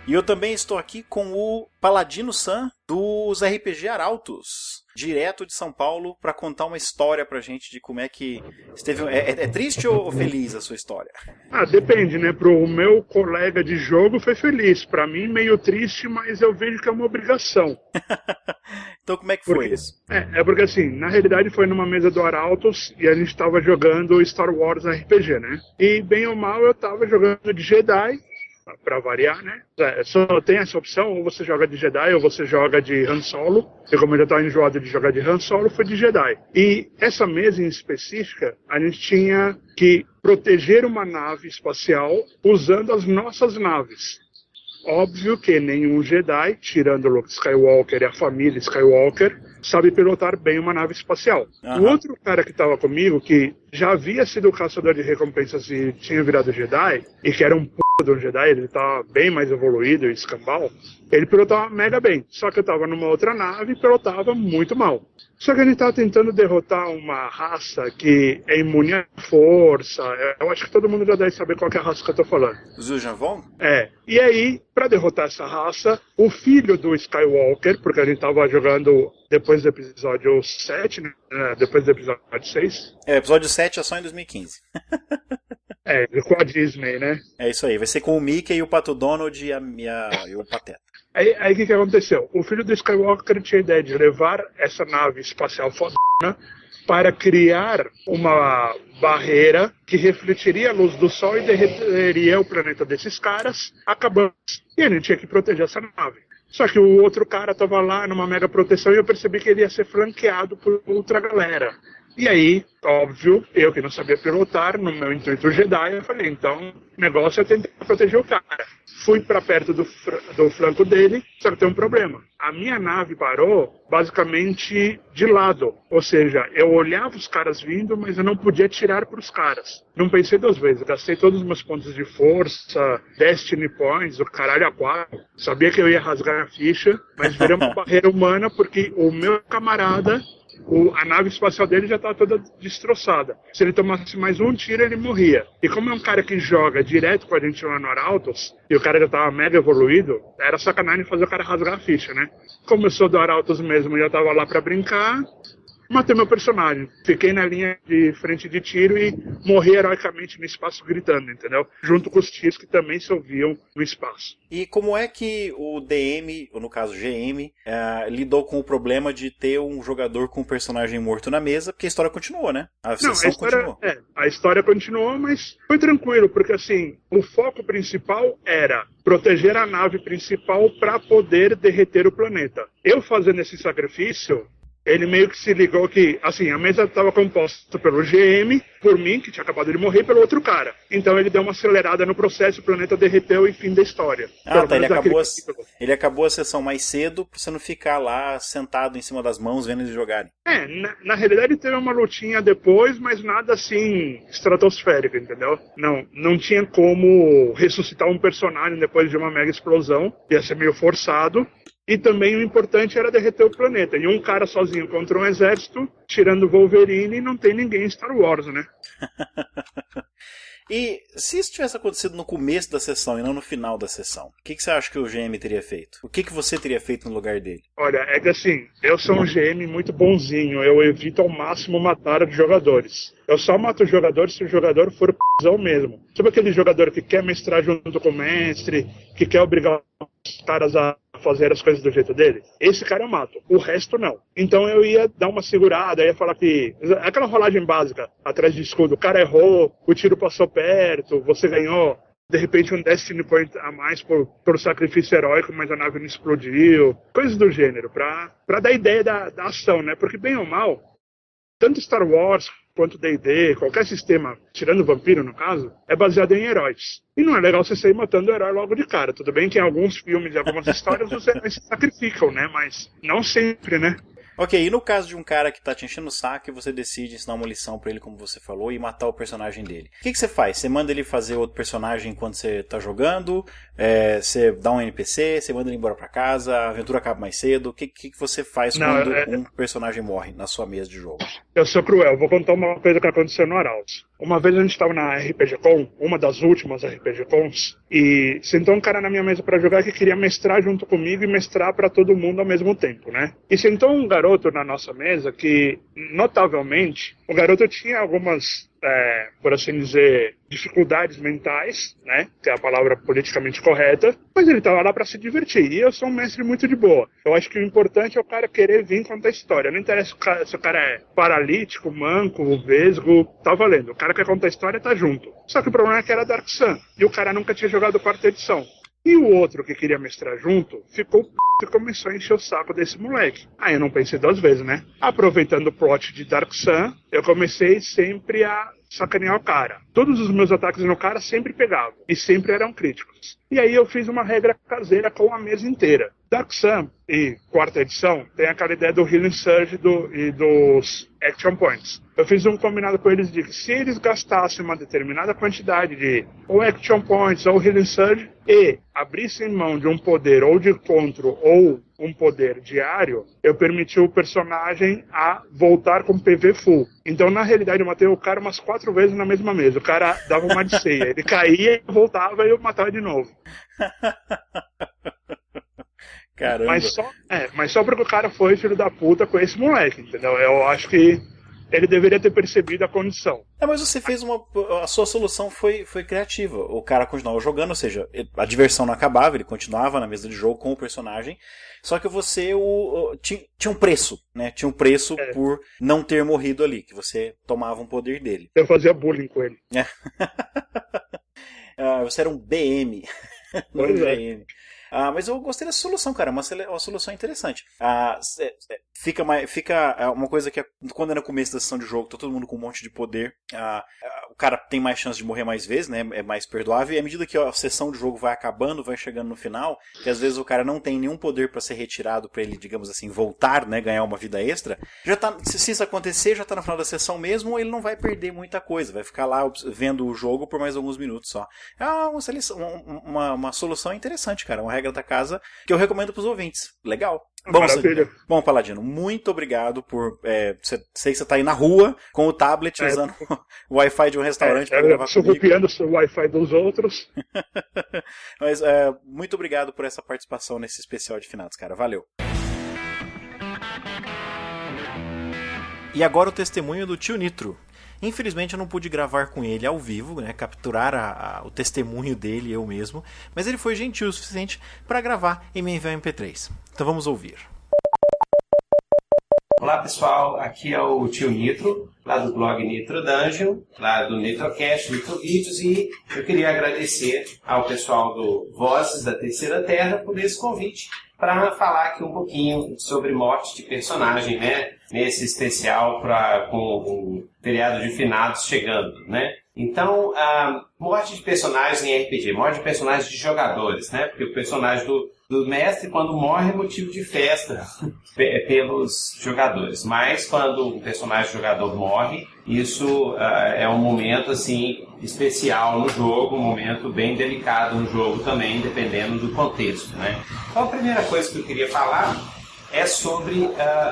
Speaker 1: E eu também estou aqui com o Paladino Sam dos RPG Arautos, direto de São Paulo, para contar uma história pra gente de como é que esteve. É triste ou feliz a sua história?
Speaker 4: Depende, né? Pro meu colega de jogo foi feliz. Pra mim, meio triste, mas eu vejo que é uma obrigação.
Speaker 1: Então como é que foi isso?
Speaker 4: Porque assim, na realidade foi numa mesa do Arautos e a gente tava jogando Star Wars RPG, né? E bem ou mal eu tava jogando de Jedi, pra variar, né? Só tem essa opção, ou você joga de Jedi ou você joga de Han Solo. E como eu já estava enjoado de jogar de Han Solo, foi de Jedi. E essa mesa em específica, a gente tinha que proteger uma nave espacial usando as nossas naves. Óbvio que nenhum Jedi, tirando Luke Skywalker e a família Skywalker, sabe pilotar bem uma nave espacial. O outro cara que estava comigo, que já havia sido caçador de recompensas e tinha virado Jedi, e que era um do Jedi, ele tá bem mais evoluído e escambau, ele pilotava mega bem, só que eu tava numa outra nave e pilotava muito mal. Só que a gente tava tentando derrotar uma raça que é imune à força, eu acho que todo mundo já deve saber qual que é a raça que eu tô falando.
Speaker 1: Zujanvon?
Speaker 4: E aí, pra derrotar essa raça, o filho do Skywalker, porque a gente tava jogando depois do episódio 7, né, depois do episódio 6.
Speaker 1: O episódio 7 é só em 2015.
Speaker 4: Com a Disney, né?
Speaker 1: É isso aí, vai ser com o Mickey e o Pato Donald e o Pateta.
Speaker 4: Aí o que aconteceu? O filho do Skywalker tinha a ideia de levar essa nave espacial fodona para criar uma barreira que refletiria a luz do Sol e derreteria o planeta desses caras, acabando. E a gente tinha que proteger essa nave. Só que o outro cara estava lá numa mega proteção e eu percebi que ele ia ser flanqueado por outra galera. E aí, óbvio, eu que não sabia pilotar, no meu intuito Jedi, eu falei, então, o negócio é tentar proteger o cara. Fui para perto do flanco dele, só que tem um problema. A minha nave parou basicamente de lado. Ou seja, eu olhava os caras vindo, mas eu não podia atirar para os caras. Não pensei 2 vezes. Gastei todos os meus pontos de força, Destiny Points, o caralho a 4. Sabia que eu ia rasgar a ficha, mas virei uma barreira humana porque o meu camarada... a nave espacial dele já estava toda destroçada. Se ele tomasse mais um tiro, ele morria. E como é um cara que joga direto com a gente lá no Arautos, e o cara já estava mega evoluído, era sacanagem fazer o cara rasgar a ficha, né? Como eu sou do Arautos mesmo e eu estava lá para brincar, matei meu personagem. Fiquei na linha de frente de tiro e morri heroicamente no espaço gritando, entendeu? Junto com os tiros que também se ouviam no espaço.
Speaker 1: E como é que o DM, ou no caso GM, lidou com o problema de ter um jogador com um personagem morto na mesa? Porque a história continuou, né? A continuou.
Speaker 4: A história continuou, mas foi tranquilo, porque assim, o foco principal era proteger a nave principal para poder derreter o planeta. Eu fazendo esse sacrifício... Ele meio que se ligou que, assim, a mesa estava composta pelo GM, por mim, que tinha acabado de morrer, e pelo outro cara. Então ele deu uma acelerada no processo, o planeta derreteu e fim da história.
Speaker 1: Ah, tá, ele acabou a sessão mais cedo, pra você não ficar lá sentado em cima das mãos vendo eles jogarem.
Speaker 4: Na realidade teve uma lutinha depois, mas nada assim, estratosférico, entendeu? Não tinha como ressuscitar um personagem depois de uma mega explosão, ia ser meio forçado. E também o importante era derreter o planeta. E um cara sozinho contra um exército, tirando o Wolverine, não tem ninguém em Star Wars, né?
Speaker 1: E se isso tivesse acontecido no começo da sessão e não no final da sessão, o que você acha que o GM teria feito? O que você teria feito no lugar dele?
Speaker 4: Olha, é que assim, eu sou um GM muito bonzinho, eu evito ao máximo matar os jogadores. Eu só mato os jogadores se o jogador for p***zão mesmo. Sabe aquele jogador que quer mestrar junto com o mestre, que quer obrigar os caras a fazer as coisas do jeito dele? Esse cara eu mato, o resto não. Então eu ia dar uma segurada, ia falar que... Aquela rolagem básica, atrás de escudo, o cara errou, o tiro passou perto, você ganhou... De repente um Destiny Point a mais por sacrifício heróico, mas a nave não explodiu. Coisas do gênero, pra dar ideia da ação, né? Porque bem ou mal, tanto Star Wars quanto D&D, qualquer sistema, tirando o vampiro no caso, é baseado em heróis. E não é legal você sair matando o herói logo de cara. Tudo bem que em alguns filmes e algumas histórias os heróis se sacrificam, né? Mas não sempre, né?
Speaker 1: Ok, e no caso de um cara que tá te enchendo o saco e você decide ensinar uma lição pra ele, como você falou, e matar o personagem dele. O que você faz? Você manda ele fazer outro personagem enquanto você tá jogando? Você dá um NPC? Você manda ele embora pra casa? A aventura acaba mais cedo? O que você faz quando um personagem morre na sua mesa de jogo?
Speaker 4: Eu sou cruel. Vou contar uma coisa que aconteceu no Arautos. Uma vez a gente estava na RPG Con, uma das últimas RPG Cons, e sentou um cara na minha mesa para jogar que queria mestrar junto comigo e mestrar para todo mundo ao mesmo tempo, né? E sentou um garoto na nossa mesa que, notavelmente, o garoto tinha algumas, por assim dizer, dificuldades mentais, né? Que é a palavra politicamente correta, mas ele estava lá para se divertir. E eu sou um mestre muito de boa. Eu acho que o importante é o cara querer vir contar a história. Não interessa se o cara é paralítico, manco, vesgo, tá valendo. O cara quer contar a história, tá junto. Só que o problema é que era Dark Sun. E o cara nunca tinha jogado quarta edição. E o outro que queria mestrar junto ficou p*** e começou a encher o saco desse moleque. Aí eu não pensei 2 vezes, né? Aproveitando o plot de Dark Sun, eu comecei sempre a sacanear o cara. Todos os meus ataques no cara sempre pegavam. E sempre eram críticos. E aí eu fiz uma regra caseira com a mesa inteira. Dark Sun e quarta edição tem aquela ideia do Healing Surge e dos Action Points. Eu fiz um combinado com eles de que se eles gastassem uma determinada quantidade de ou Action Points ou Healing Surge e abrissem mão de um poder ou de encontro ou um poder diário, eu permiti o personagem a voltar com PV full. Então, na realidade, eu matei o cara umas 4 vezes na mesma mesa. O cara dava uma de ceia. Ele caía, voltava e eu matava de novo.
Speaker 1: Caramba.
Speaker 4: Mas só porque o cara foi filho da puta com esse moleque, entendeu? Eu acho que ele deveria ter percebido a condição.
Speaker 1: Mas você fez a sua solução foi criativa. O cara continuava jogando, ou seja, a diversão não acabava, ele continuava na mesa de jogo com o personagem, só que você tinha um preço, né? Tinha um preço por não ter morrido ali, que você tomava um poder dele.
Speaker 4: Eu fazia bullying com ele.
Speaker 1: Você era um BM, não um GM. Mas eu gostei dessa solução, cara. Uma solução interessante. Fica uma coisa que quando é no começo da sessão de jogo, tá todo mundo com um monte de poder. O cara tem mais chance de morrer mais vezes, né? É mais perdoável. E à medida que a sessão de jogo vai acabando, vai chegando no final, que às vezes o cara não tem nenhum poder pra ser retirado pra ele, digamos assim, voltar, né? Ganhar uma vida extra. Já tá, se isso acontecer, já tá no final da sessão mesmo, ele não vai perder muita coisa. Vai ficar lá vendo o jogo por mais alguns minutos só. É uma solução interessante, cara. Uma regra da casa que eu recomendo pros ouvintes. Legal. Bom, Paladino, muito obrigado por... sei que você tá aí na rua com o tablet usando o Wi-Fi de um restaurante para gravar comigo.
Speaker 4: Copiando o Wi-Fi dos outros.
Speaker 1: Mas muito obrigado por essa participação nesse especial de finados, cara. Valeu. E agora o testemunho do tio Nitro. Infelizmente eu não pude gravar com ele ao vivo, né, capturar o testemunho dele eu mesmo, mas ele foi gentil o suficiente para gravar e me enviar MP3. Então vamos ouvir.
Speaker 5: Olá pessoal, aqui é o tio Nitro, lá do blog Nitro Dungeon, lá do Nitrocast, Nitrovídeos, e eu queria agradecer ao pessoal do Vozes da Terceira Terra por esse convite para falar aqui um pouquinho sobre morte de personagem, né? Nesse especial com o feriado de finados chegando, né? Então, morte de personagens em RPG, morte de personagens de jogadores, né? Porque o personagem do mestre, quando morre, é motivo de festa pelos jogadores. Mas quando o personagem jogador morre, isso é um momento assim especial no jogo, um momento bem delicado no jogo também, dependendo do contexto, né? Então, a primeira coisa que eu queria falar é sobre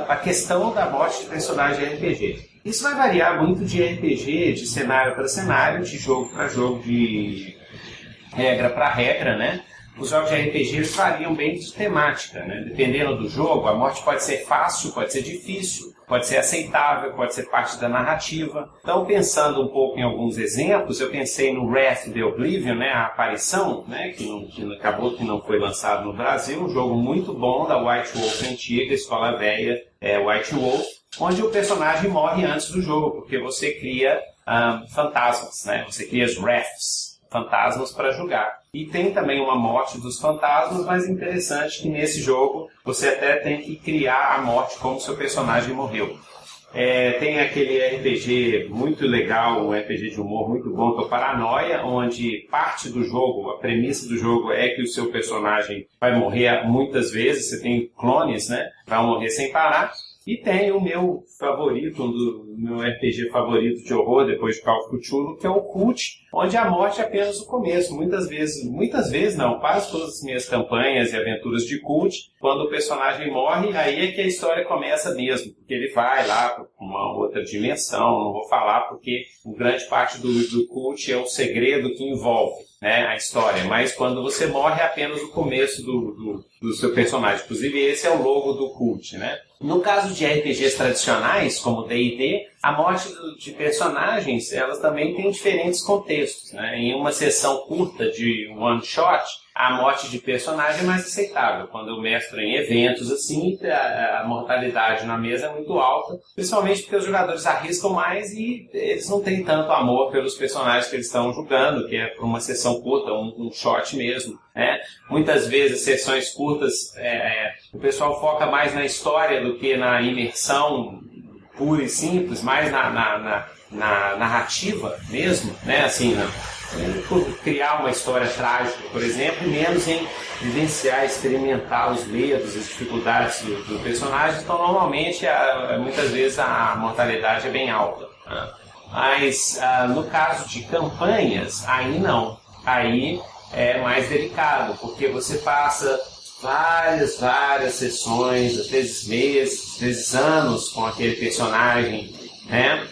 Speaker 5: a questão da morte de personagem de RPG. Isso vai variar muito de RPG, de cenário para cenário, de jogo para jogo, de regra para regra, né? Os jogos de RPG eles variam bem de temática, né? Dependendo do jogo, a morte pode ser fácil, pode ser difícil, pode ser aceitável, pode ser parte da narrativa. Então, pensando um pouco em alguns exemplos, eu pensei no Wrath the Oblivion, né? A Aparição, né? que acabou que não foi lançado no Brasil, um jogo muito bom da White Wolf antiga, escola velha White Wolf, onde o personagem morre antes do jogo, porque você cria fantasmas, né? Você cria os Wraths, fantasmas para jogar. E tem também uma morte dos fantasmas, mas interessante que nesse jogo você até tem que criar a morte como seu personagem morreu. Tem aquele RPG muito legal, um RPG de humor muito bom, que é o Paranoia, onde parte do jogo, a premissa do jogo é que o seu personagem vai morrer muitas vezes, você tem clones, né? Vai morrer sem parar. E tem o meu favorito, meu RPG favorito de horror, depois de Call of Cthulhu, que é o Cult, onde a morte é apenas o começo. Muitas vezes não, quase todas as minhas campanhas e aventuras de Cult, quando o personagem morre, aí é que a história começa mesmo, porque ele vai lá para uma outra dimensão, não vou falar porque grande parte do Cult é o segredo que envolve, né, a história, mas quando você morre é apenas o começo do seu personagem. Inclusive esse é o logo do Cult, né? No caso de RPGs tradicionais, como D&D, a morte de personagens, elas também têm diferentes contextos, né? Em uma sessão curta de one shot, a morte de personagem é mais aceitável. Quando eu mestro em eventos assim, a mortalidade na mesa é muito alta, principalmente porque os jogadores arriscam mais e eles não têm tanto amor pelos personagens que eles estão jogando, que é por uma sessão curta, um shot mesmo, né? Muitas vezes, sessões curtas, o pessoal foca mais na história do que na imersão pura e simples, mais na narrativa mesmo, né? Assim, criar uma história trágica, por exemplo, e menos em vivenciar, experimentar os medos, as dificuldades do personagem. Então, normalmente, muitas vezes a mortalidade é bem alta, né? Mas, no caso de campanhas, aí não. Aí é mais delicado, porque você passa várias sessões, às vezes meses, às vezes anos com aquele personagem, né?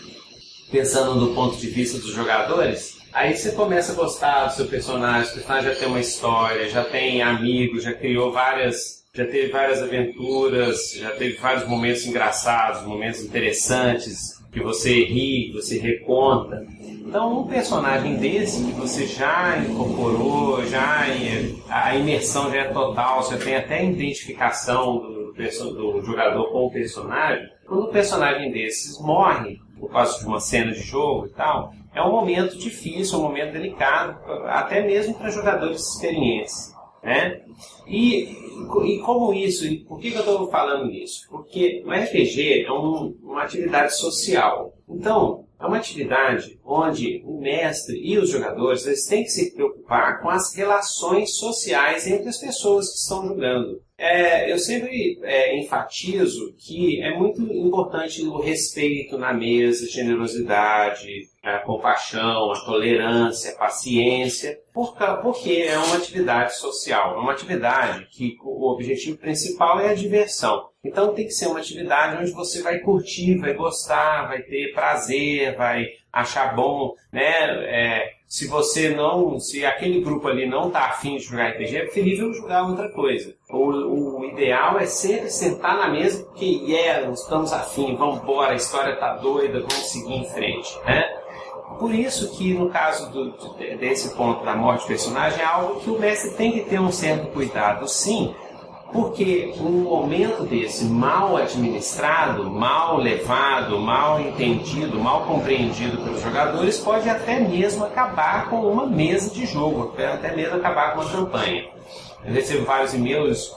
Speaker 5: Pensando do ponto de vista dos jogadores. Aí você começa a gostar do seu personagem, o personagem já tem uma história, já tem amigos, já teve várias aventuras, já teve vários momentos engraçados, momentos interessantes, que você ri, que você reconta. Então, um personagem desse que você já incorporou, a imersão já é total, você tem até identificação do jogador com o personagem. Quando um personagem desses morre por causa de uma cena de jogo e tal, é um momento difícil, um momento delicado, até mesmo para jogadores experientes. né? E como isso, e por que eu estou falando nisso? Porque o RPG é uma atividade social. Então, é uma atividade onde o mestre e os jogadores eles têm que se preocupar com as relações sociais entre as pessoas que estão jogando. Eu sempre enfatizo que é muito importante o respeito na mesa, generosidade, a compaixão, a tolerância, a paciência, porque é uma atividade social, é uma atividade que o objetivo principal é a diversão. Então tem que ser uma atividade onde você vai curtir, vai gostar, vai ter prazer, vai achar bom, né? Se aquele grupo ali não está afim de jogar RPG, é preferível jogar outra coisa. O ideal é sempre sentar na mesa porque estamos afim, vamos embora, a história está doida, vamos seguir em frente, né? Por isso que no caso desse ponto da morte de personagem é algo que o mestre tem que ter um certo cuidado, sim, porque um momento desse mal administrado, mal levado, mal entendido, mal compreendido pelos jogadores pode até mesmo acabar com uma mesa de jogo, até mesmo acabar com uma campanha. Eu recebo vários e-mails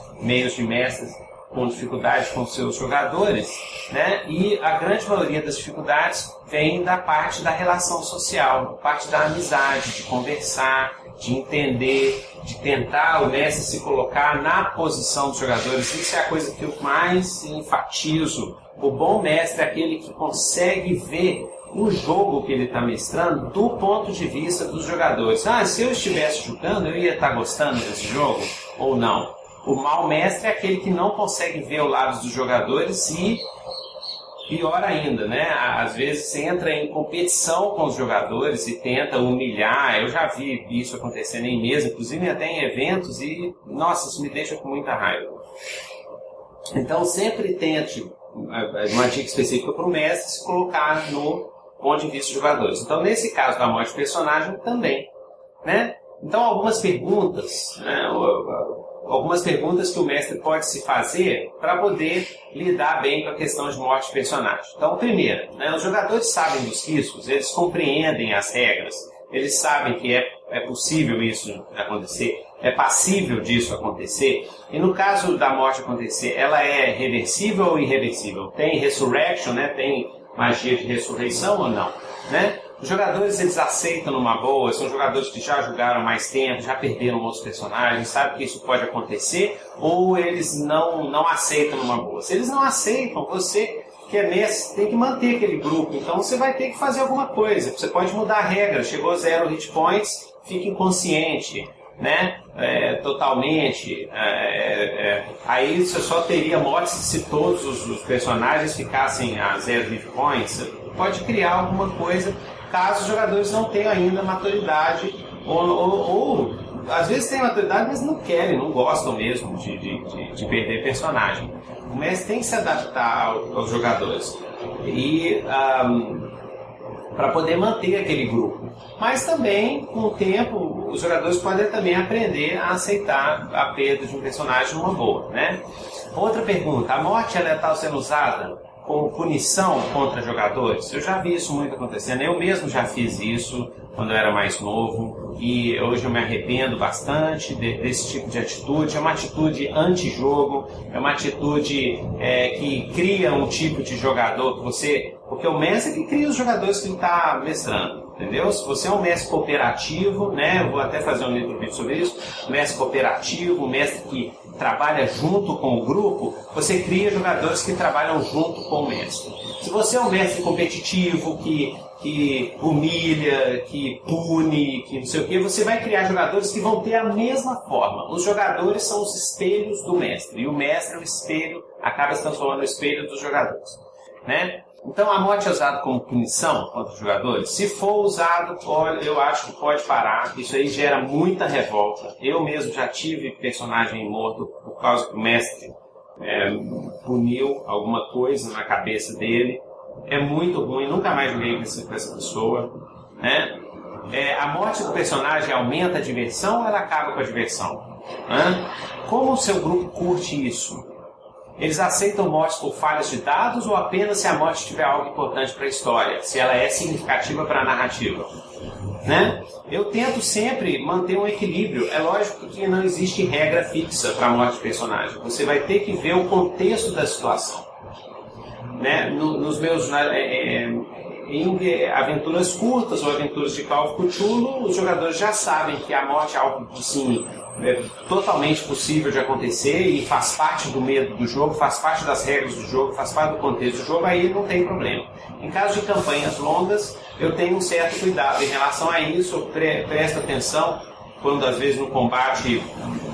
Speaker 5: de mestres com dificuldades com seus jogadores, né? E a grande maioria das dificuldades vem da parte da relação social, da parte da amizade, de conversar, de entender, de tentar o mestre se colocar na posição dos jogadores. Isso é a coisa que eu mais enfatizo. O bom mestre é aquele que consegue ver o jogo que ele está mestrando do ponto de vista dos jogadores. Se eu estivesse jogando, eu ia estar gostando desse jogo ou não? O mau mestre é aquele que não consegue ver o lado dos jogadores e, pior ainda, né? Às vezes você entra em competição com os jogadores e tenta humilhar. Eu já vi isso acontecendo em mesa, inclusive até em eventos, e, nossa, isso me deixa com muita raiva. Então, sempre tente uma dica específica para o mestre se colocar no ponto de vista dos jogadores. Então, nesse caso da morte de personagem, também, né? Então, algumas perguntas, né? Algumas perguntas que o mestre pode se fazer para poder lidar bem com a questão de morte de personagem. Então, primeiro, né, os jogadores sabem dos riscos, eles compreendem as regras, eles sabem que é possível isso acontecer, é passível disso acontecer. E no caso da morte acontecer, ela é reversível ou irreversível? Tem resurrection, né? Tem magia de ressurreição ou não? Né? Os jogadores, eles aceitam numa boa, são jogadores que já jogaram mais tempo, já perderam outros personagens, sabem que isso pode acontecer, ou eles não aceitam numa boa. Se eles não aceitam, você que é mestre tem que manter aquele grupo, então você vai ter que fazer alguma coisa. Você pode mudar a regra, chegou 0 hit points, fica inconsciente, né? Totalmente. Aí você só teria morte se todos os personagens ficassem a 0 hit points. Você pode criar alguma coisa caso os jogadores não tenham ainda maturidade ou às vezes têm maturidade, mas não querem, não gostam mesmo de perder personagem. O mestre tem que se adaptar aos jogadores e para poder manter aquele grupo. Mas também, com o tempo, os jogadores podem também aprender a aceitar a perda de um personagem numa boa, né? Outra pergunta, a morte ela está sendo usada como punição contra jogadores? Eu já vi isso muito acontecendo, eu mesmo já fiz isso quando eu era mais novo e hoje eu me arrependo bastante desse tipo de atitude. É uma atitude anti-jogo, é uma atitude que cria um tipo de jogador que você... Porque o mestre é que cria os jogadores que ele está mestrando, entendeu? Se você é um mestre cooperativo, né? Eu vou até fazer um vídeo sobre isso, mestre cooperativo, um mestre que trabalha junto com o grupo, você cria jogadores que trabalham junto com o mestre. Se você é um mestre competitivo, que humilha, que pune, que não sei o que, você vai criar jogadores que vão ter a mesma forma. Os jogadores são os espelhos do mestre, e o mestre é o espelho, acaba se transformando no espelho dos jogadores, né? Então a morte é usada como punição contra os jogadores? Se for usado, eu acho que pode parar. Isso aí gera muita revolta. Eu mesmo já tive personagem morto por causa que o mestre puniu alguma coisa na cabeça dele. É muito ruim, nunca mais joguei com essa pessoa, né? A morte do personagem aumenta a diversão ou ela acaba com a diversão? Como o seu grupo curte isso? Eles aceitam mortes por falhas de dados ou apenas se a morte tiver algo importante para a história, se ela é significativa para a narrativa? né? Eu tento sempre manter um equilíbrio. É lógico que não existe regra fixa para a morte de personagem. Você vai ter que ver o contexto da situação, né? Nos meus em aventuras curtas ou aventuras de Call of Cthulhu, os jogadores já sabem que a morte é algo assim, totalmente possível de acontecer e faz parte do medo do jogo, faz parte das regras do jogo, faz parte do contexto do jogo, aí não tem problema. Em caso de campanhas longas, eu tenho um certo cuidado em relação a isso, eu presto atenção quando às vezes no combate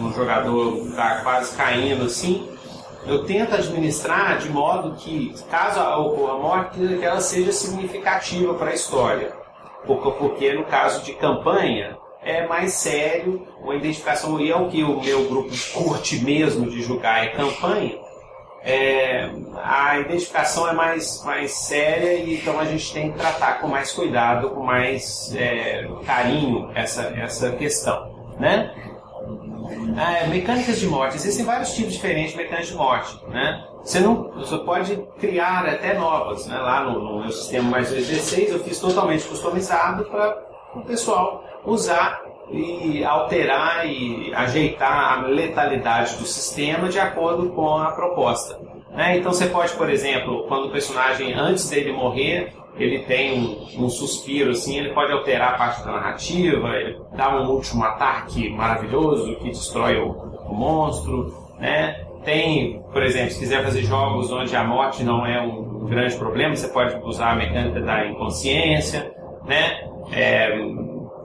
Speaker 5: um jogador está quase caindo assim, eu tento administrar de modo que, caso ocorra a morte, que ela seja significativa para a história. Porque no caso de campanha, é mais sério, a identificação, e é o que o meu grupo curte mesmo de jogar, é campanha, a identificação é mais séria, e então a gente tem que tratar com mais cuidado, com mais carinho essa questão, né? Mecânicas de morte. Existem vários tipos diferentes de mecânicas de morte, né? Você pode criar até novas, né? Lá no meu sistema mais 2D6 eu fiz totalmente customizado para o pessoal usar e alterar e ajeitar a letalidade do sistema de acordo com a proposta, né? Então você pode, por exemplo, quando o personagem, antes dele morrer, ele tem um suspiro, assim, ele pode alterar a parte da narrativa, ele dá um último ataque maravilhoso que destrói o monstro, né? Tem, por exemplo, se quiser fazer jogos onde a morte não é um grande problema, você pode usar a mecânica da inconsciência, né?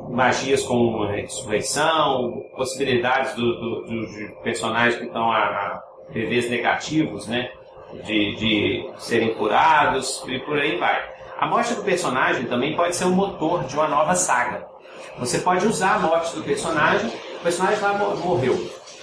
Speaker 5: Magias como ressurreição, possibilidades de personagens que estão a PVs negativos, né? De serem curados, e por aí vai. A morte do personagem também pode ser um motor de uma nova saga. Você pode usar a morte do personagem, o personagem lá morreu,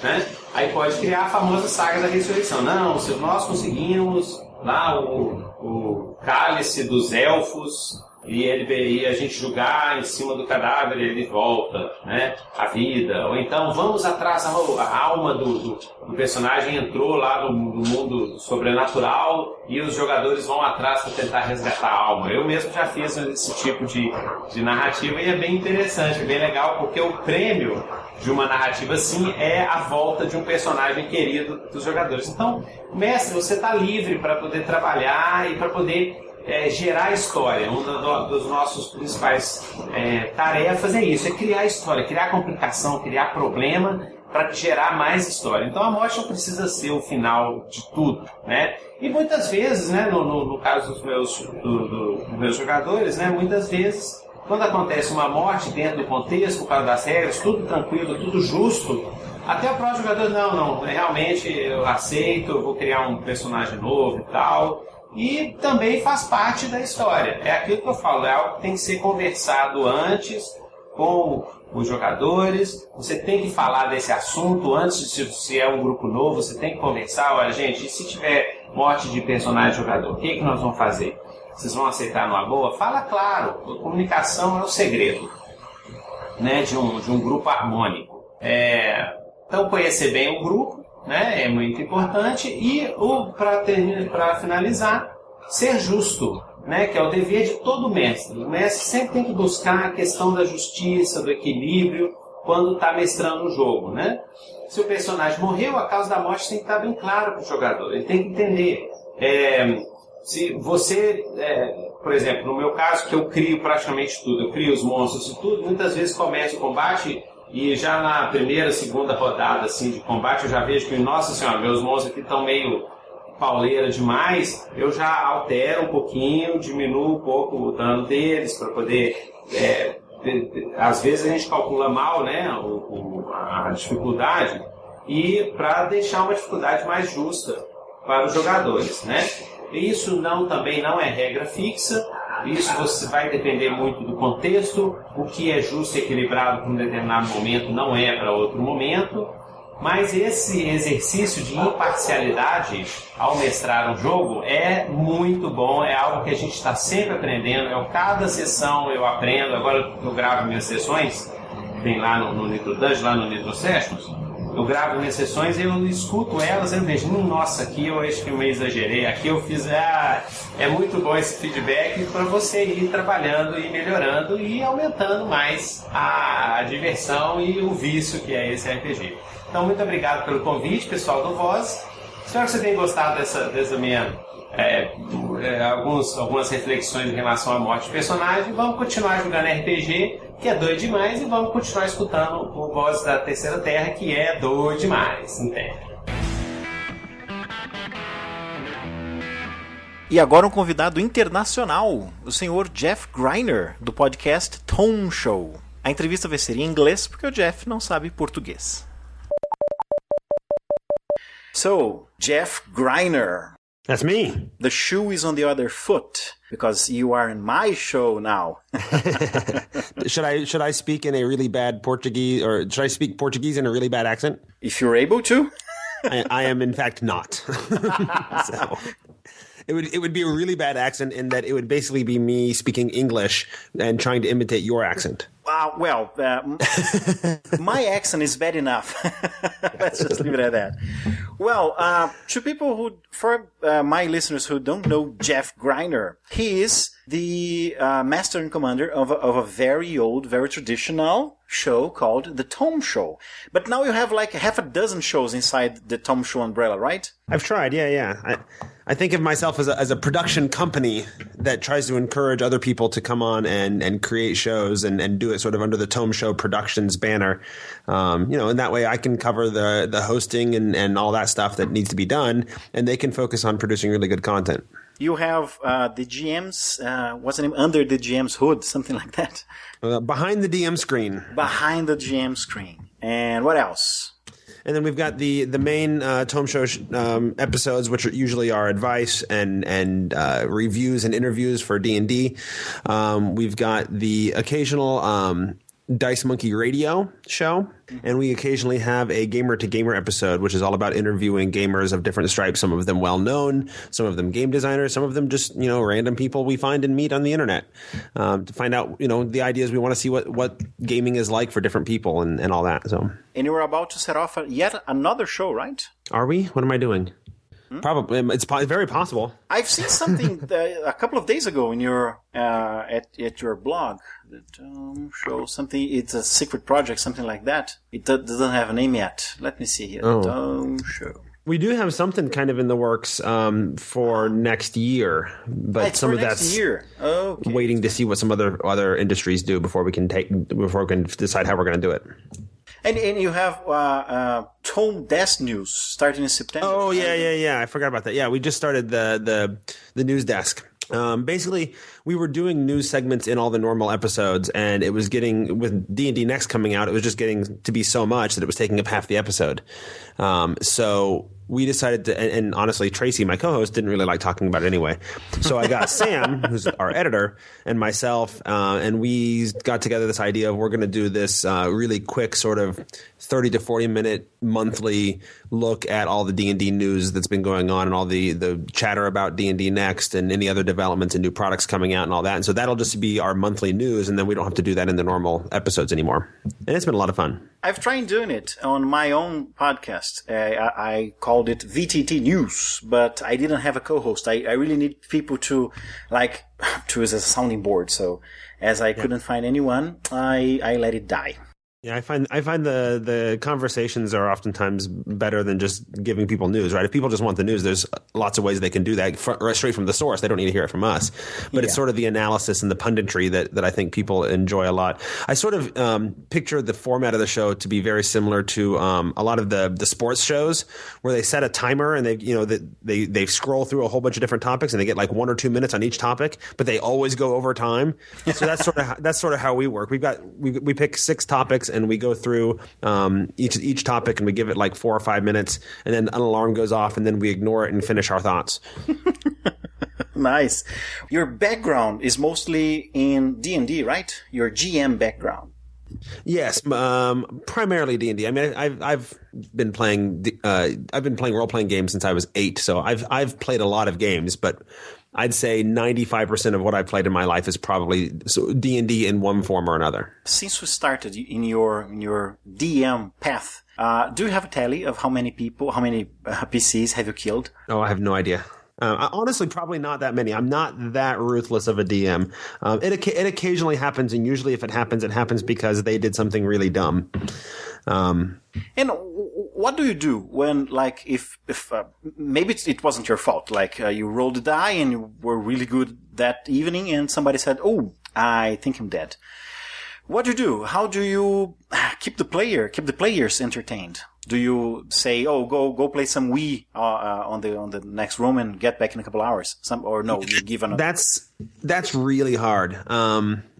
Speaker 5: né? Aí pode criar a famosa saga da ressurreição. Não, se nós conseguimos lá o cálice dos elfos e a gente jogar em cima do cadáver, ele volta, né, à vida. Ou então vamos atrás, a alma do personagem entrou lá no mundo sobrenatural e os jogadores vão atrás para tentar resgatar a alma. Eu mesmo já fiz esse tipo de narrativa e é bem interessante, é bem legal, porque o prêmio de uma narrativa assim é a volta de um personagem querido dos jogadores. Então, mestre, você está livre para poder trabalhar e para poder gerar história. Uma das nossas principais tarefas é isso, é criar história, criar complicação, criar problema para gerar mais história. Então a morte não precisa ser o final de tudo, né? E muitas vezes, né, no caso dos meus jogadores, né, muitas vezes quando acontece uma morte dentro do contexto, por causa das regras, tudo tranquilo, tudo justo, até o próprio jogador, não, realmente eu aceito, eu vou criar um personagem novo e tal. E também faz parte da história. É aquilo que eu falo, é algo que tem que ser conversado antes com os jogadores. Você tem que falar desse assunto antes de se é um grupo novo, você tem que conversar. Olha, gente, e se tiver morte de personagem jogador, o que nós vamos fazer? Vocês vão aceitar numa boa? Fala claro, a comunicação é o segredo, né, de um grupo harmônico. Então conhecer bem o grupo, né, é muito importante, e para finalizar, ser justo, né, que é o dever de todo mestre. O mestre sempre tem que buscar a questão da justiça, do equilíbrio, quando está mestrando o jogo, né? Se o personagem morreu, a causa da morte tem que estar bem clara para o jogador, ele tem que entender. Se você, por exemplo, no meu caso, que eu crio praticamente tudo, eu crio os monstros e tudo, muitas vezes começa o combate e já na primeira, segunda rodada assim, de combate eu já vejo que, nossa senhora, meus monstros aqui estão meio pauleira demais, eu já altero um pouquinho, diminuo um pouco o dano deles para poder... às vezes a gente calcula mal, né, a dificuldade, e para deixar uma dificuldade mais justa para os jogadores, né? Isso também não é regra fixa, isso você vai depender muito do contexto, o que é justo e equilibrado para um determinado momento não é para outro momento, mas esse exercício de imparcialidade ao mestrar um jogo é muito bom, é algo que a gente está sempre aprendendo, cada sessão eu aprendo, agora eu gravo minhas sessões, tem lá no Nitro Dungeon, lá no Nitro Sessions, eu gravo minhas sessões, eu escuto elas, eu vejo, nossa, aqui eu acho que eu meio exagerei, aqui eu fiz, é muito bom esse feedback para você ir trabalhando e melhorando e aumentando mais a diversão e o vício que é esse RPG. Então, muito obrigado pelo convite, pessoal do Voz. Espero que você tenha gostado dessa minha algumas reflexões em relação à morte de personagem. Vamos continuar jogando RPG, que é doido demais, e vamos continuar escutando o Voz da Terceira Terra, que é doido demais, entende?
Speaker 1: E agora um convidado internacional, o senhor Jeff Greiner, do podcast Tome Show. A entrevista vai ser em inglês, porque o Jeff não sabe português. So, Jeff Greiner.
Speaker 6: That's me.
Speaker 1: The shoe is on the other foot, because you are in my show now.
Speaker 6: Should I speak in a really bad Portuguese, or should I speak Portuguese in a really bad accent?
Speaker 1: If you're able to.
Speaker 6: I am in fact not. So it would be a really bad accent in that it would basically be me speaking English and trying to imitate your accent.
Speaker 1: My accent is bad enough. Let's just leave it at that. Well, for my listeners who don't know Jeff Greiner, he is the master and commander of a very old, very traditional show called The Tome Show. But now you have like half a dozen shows inside the Tome Show umbrella, right?
Speaker 6: I've tried, yeah. I think of myself as a production company that tries to encourage other people to come on and create shows and do it sort of under the Tome Show Productions banner. In that way I can cover the hosting and all that stuff that needs to be done, and they can focus on producing really good content.
Speaker 1: You have the GM's, what's the name? Under the GM's hood, something like that.
Speaker 6: Behind the DM screen.
Speaker 1: Behind the GM screen. And what else?
Speaker 6: And then we've got the main Tome Show episodes, which usually are advice and reviews and interviews for D&D. We've got the occasional Dice Monkey Radio show, and we occasionally have a Gamer to Gamer episode, which is all about interviewing gamers of different stripes, some of them well-known, some of them game designers, some of them just, random people we find and meet on the internet, to find out, the ideas. We want to see what gaming is like for different people and all that. So.
Speaker 1: And you're about to set off yet another show, right?
Speaker 6: Are we? What am I doing? Probably. It's very possible.
Speaker 1: I've seen something a couple of days ago in your at your blog. The Tome Show, something. It's a secret project, something like that. It doesn't have a name yet. Let me see here. The Tome Show.
Speaker 6: We do have something kind of in the works for next year, but some of that's waiting to see what some other industries do before we can decide how we're going to do it.
Speaker 1: And you have Tome Desk News starting in September.
Speaker 6: Oh yeah. I forgot about that. Yeah, we just started the news desk. Basically, we were doing news segments in all the normal episodes, and it was getting, with D&D Next coming out, it was just getting to be so much that it was taking up half the episode. So we decided to, and honestly, Tracy, my co-host, didn't really like talking about it anyway. So I got Sam, who's our editor, and myself, and we got together this idea of we're going to do this really quick sort of 30 to 40 minute monthly look at all the D&D news that's been going on and all the chatter about D&D Next and any other developments and new products coming out and all that. And so that'll just be our monthly news, and then we don't have to do that in the normal episodes anymore. And it's been a lot of fun.
Speaker 1: I've tried doing it on my own podcast. I called it VTT News, but I didn't have a co-host. I really need people to use as a sounding board. So as I couldn't find anyone, I let it die.
Speaker 6: Yeah, I find the conversations are oftentimes better than just giving people news, right? If people just want the news, there's lots of ways they can do that straight from the source. They don't need to hear it from us. But it's sort of the analysis and the punditry that I think people enjoy a lot. I sort of picture the format of the show to be very similar to a lot of the sports shows where they set a timer and they scroll through a whole bunch of different topics and they get like 1 or 2 minutes on each topic, but they always go over time. So that's sort of how we work. We pick 6 topics and we go through each topic and we give it like 4 or 5 minutes, and then an alarm goes off, and then we ignore it and finish our thoughts.
Speaker 1: Nice. Your background is mostly in D&D, right? Your GM background.
Speaker 6: Yes, primarily D&D. I mean, I've been playing role-playing games since I was 8, so I've played a lot of games, but I'd say 95% of what I've played in my life is probably D&D in one form or another.
Speaker 1: Since we started in your DM path, do you have a tally of how many PCs have you killed?
Speaker 6: Oh, I have no idea. Honestly, probably not that many. I'm not that ruthless of a DM. It occasionally happens, and usually if it happens because they did something really dumb.
Speaker 1: And what do you do when, like, if maybe it wasn't your fault, like you rolled a die and you were really good that evening, and somebody said, "Oh, I think I'm dead." What do you do? How do you keep the players entertained? Do you say, "Oh, go play some Wii on the next room and get back in a couple hours"? Or no, you give another.
Speaker 6: That's really hard.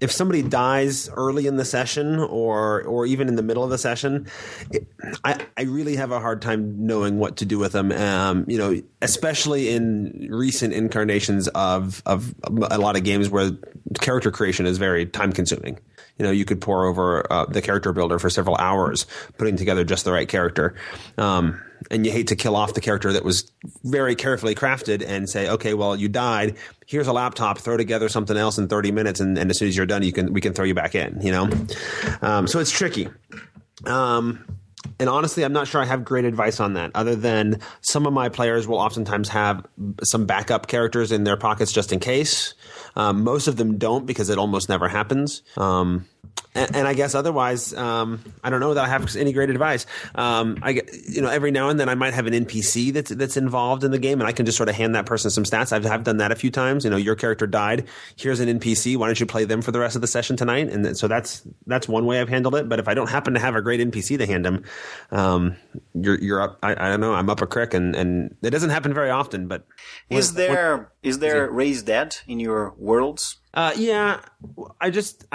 Speaker 6: If somebody dies early in the session or even in the middle of the session, I really have a hard time knowing what to do with them. Especially in recent incarnations of a lot of games where character creation is very time consuming. You could pour over the character builder for several hours putting together just the right character. And you hate to kill off the character that was very carefully crafted and say, okay, well, you died. Here's a laptop. Throw together something else in 30 minutes, and as soon as you're done, we can throw you back in. So it's tricky. And honestly, I'm not sure I have great advice on that, other than some of my players will oftentimes have some backup characters in their pockets just in case. Most of them don't, because it almost never happens. And I guess otherwise, I don't know that I have any great advice. Every now and then I might have an NPC that's involved in the game, and I can just sort of hand that person some stats. I've done that a few times. Your character died. Here's an NPC. Why don't you play them for the rest of the session tonight? And so that's one way I've handled it. But if I don't happen to have a great NPC to hand them, you're up. I don't know. I'm up a creek, and it doesn't happen very often. But
Speaker 1: is there Raised Dead in your worlds?
Speaker 6: Yeah, I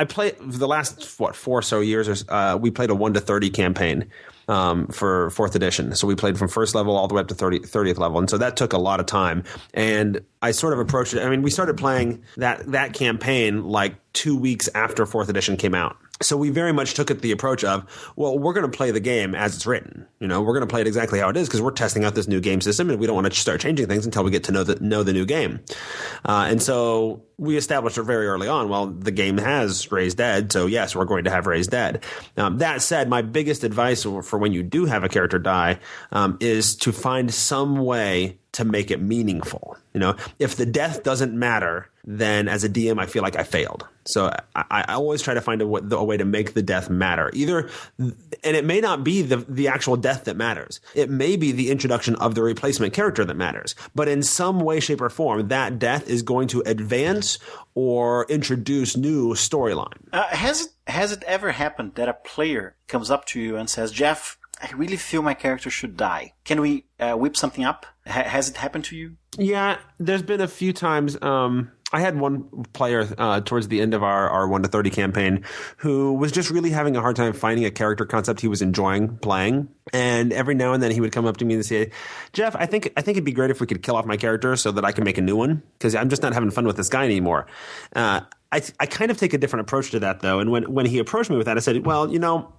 Speaker 6: play for the last 4 or so years. We played a 1 to 30 campaign for 4th edition. So we played from first level all the way up to 30th level, and so that took a lot of time. And I sort of approached it. I mean, we started playing that campaign like 2 weeks after 4th edition came out. So we very much took it the approach of, well, we're going to play the game as it's written. We're going to play it exactly how it is because we're testing out this new game system, and we don't want to start changing things until we get to know the new game. And so we established it very early on. Well, the game has Raised Dead, so yes, we're going to have Raised Dead. That said, my biggest advice for when you do have a character die is to find some way to make it meaningful. If the death doesn't matter, then as a DM, I feel like I failed. So I always try to find a way to make the death matter. And it may not be the actual death that matters. It may be the introduction of the replacement character that matters. But in some way, shape, or form, that death is going to advance or introduce new storyline.
Speaker 1: Has it ever happened that a player comes up to you and says, "Jeff, I really feel my character should die. Can we whip something up?" Has it happened to you?
Speaker 6: Yeah, there's been a few times. I had one player towards the end of our 1 to 30 campaign who was just really having a hard time finding a character concept he was enjoying playing. And every now and then he would come up to me and say, "Jeff, I think it'd be great if we could kill off my character so that I can make a new one, because I'm just not having fun with this guy anymore." I kind of take a different approach to that, though. And when he approached me with that, I said, well,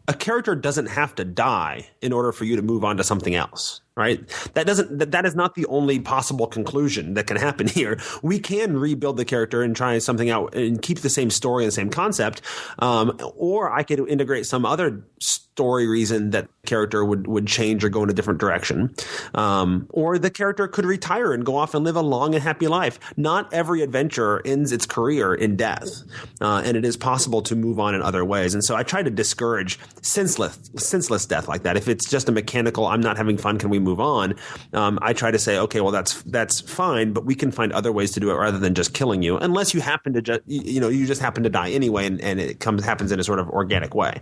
Speaker 6: a character doesn't have to die in order for you to move on to something else, right? That is not the only possible conclusion that can happen here. We can rebuild the character and try something out and keep the same story and the same concept. Or I could integrate some other story reason that character would change or go in a different direction. Or the character could retire and go off and live a long and happy life. Not every adventure ends its career in death. And it is possible to move on in other ways. And so I try to discourage senseless death like that. If it's just a mechanical, I'm not having fun, can we move on? I try to say, okay, well, that's fine, but we can find other ways to do it rather than just killing you, unless you happen to you just happen to die anyway, and it happens in a sort of organic way.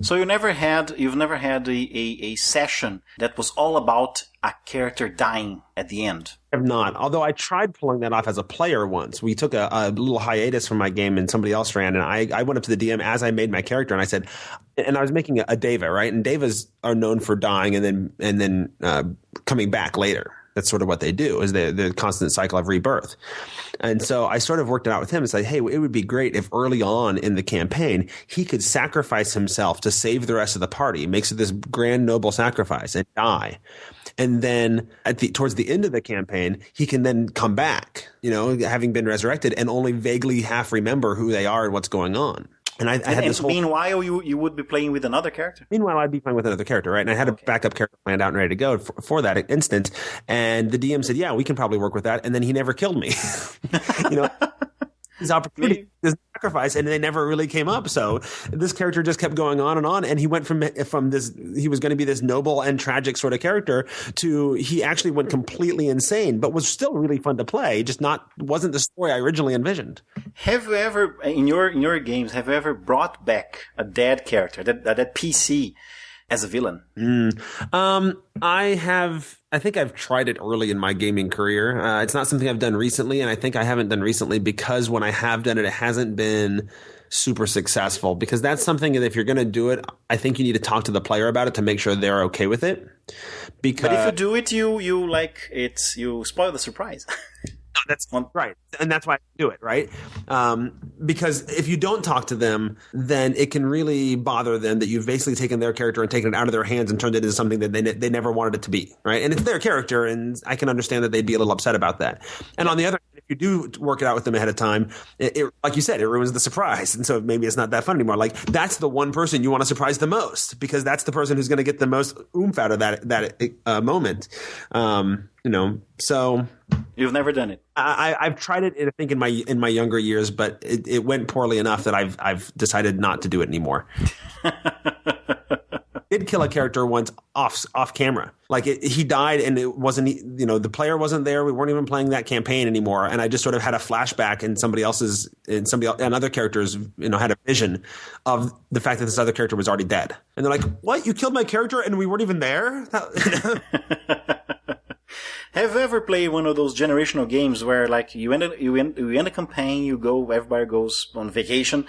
Speaker 1: So you've never had a session that was all about a character dying at the end?
Speaker 6: I have not. Although I tried pulling that off as a player once. We took a little hiatus from my game and somebody else ran, and I went up to the DM as I made my character, and I said, and I was making a Deva, right? And Devas are known for dying and then coming back later. That's sort of what they do, is the constant cycle of rebirth. And so I sort of worked it out with him and said, hey, it would be great if early on in the campaign, he could sacrifice himself to save the rest of the party, makes it this grand noble sacrifice and die. and then towards the end of the campaign, he can then come back, having been resurrected, and only vaguely half remember who they are and what's going on. And I had this whole.
Speaker 1: Meanwhile, you would be playing with another character.
Speaker 6: Meanwhile, I'd be playing with another character, right? And I had a backup character planned out and ready to go for that instance. And the DM said, "Yeah, we can probably work with that." And then he never killed me. His opportunity, his sacrifice, and they never really came up. So this character just kept going on, and he went from this. He was going to be this noble and tragic sort of character to he actually went completely insane, but was still really fun to play. Just wasn't the story I originally envisioned.
Speaker 1: Have you ever in your games brought back a dead character, that PC, as a villain?
Speaker 6: I think I've tried it early in my gaming career. It's not something I've done recently, and I think I haven't done recently because when I have done it, it hasn't been super successful. Because that's something that if you're going to do it, I think you need to talk to the player about it to make sure they're okay with it. But
Speaker 1: if you do it, you spoil the surprise.
Speaker 6: That's right. And that's why I do it, right? Because if you don't talk to them, then it can really bother them that you've basically taken their character and taken it out of their hands and turned it into something that they never wanted it to be, right? And it's their character, and I can understand that they'd be a little upset about that. And on the other hand, if you do work it out with them ahead of time, it like you said, it ruins the surprise. And so maybe it's not that fun anymore. Like, that's the one person you want to surprise the most because that's the person who's going to get the most oomph out of that moment. So
Speaker 1: you've never done it.
Speaker 6: I've tried it, I think, in my younger years, but it went poorly enough that I've decided not to do it anymore. Did kill a character once off camera. Like he died, and it wasn't. The player wasn't there. We weren't even playing that campaign anymore, and I just sort of had a flashback, and other characters, had a vision of the fact that this other character was already dead, and they're like, "What? You killed my character, and we weren't even there?"
Speaker 1: Have you ever played one of those generational games where, like, you end a campaign, everybody goes on vacation,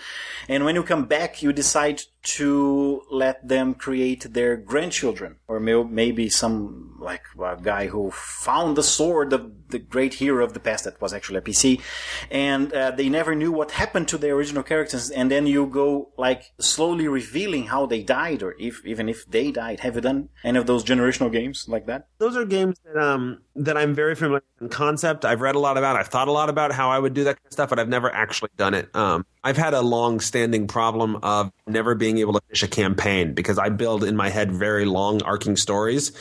Speaker 1: and when you come back, you decide to let them create their grandchildren, or maybe some, like, a guy who found the sword of the great hero of the past that was actually a PC, and they never knew what happened to their original characters, and then you go, like, slowly revealing how they died, or even if they died. Have you done any of those generational games like that?
Speaker 6: Those are games that I'm very familiar with in concept. I've read a lot about. I've thought a lot about how I would do that kind of stuff, but I've never actually done it. I've had a long-standing problem of never being able to finish a campaign because I build in my head very long, arcing stories,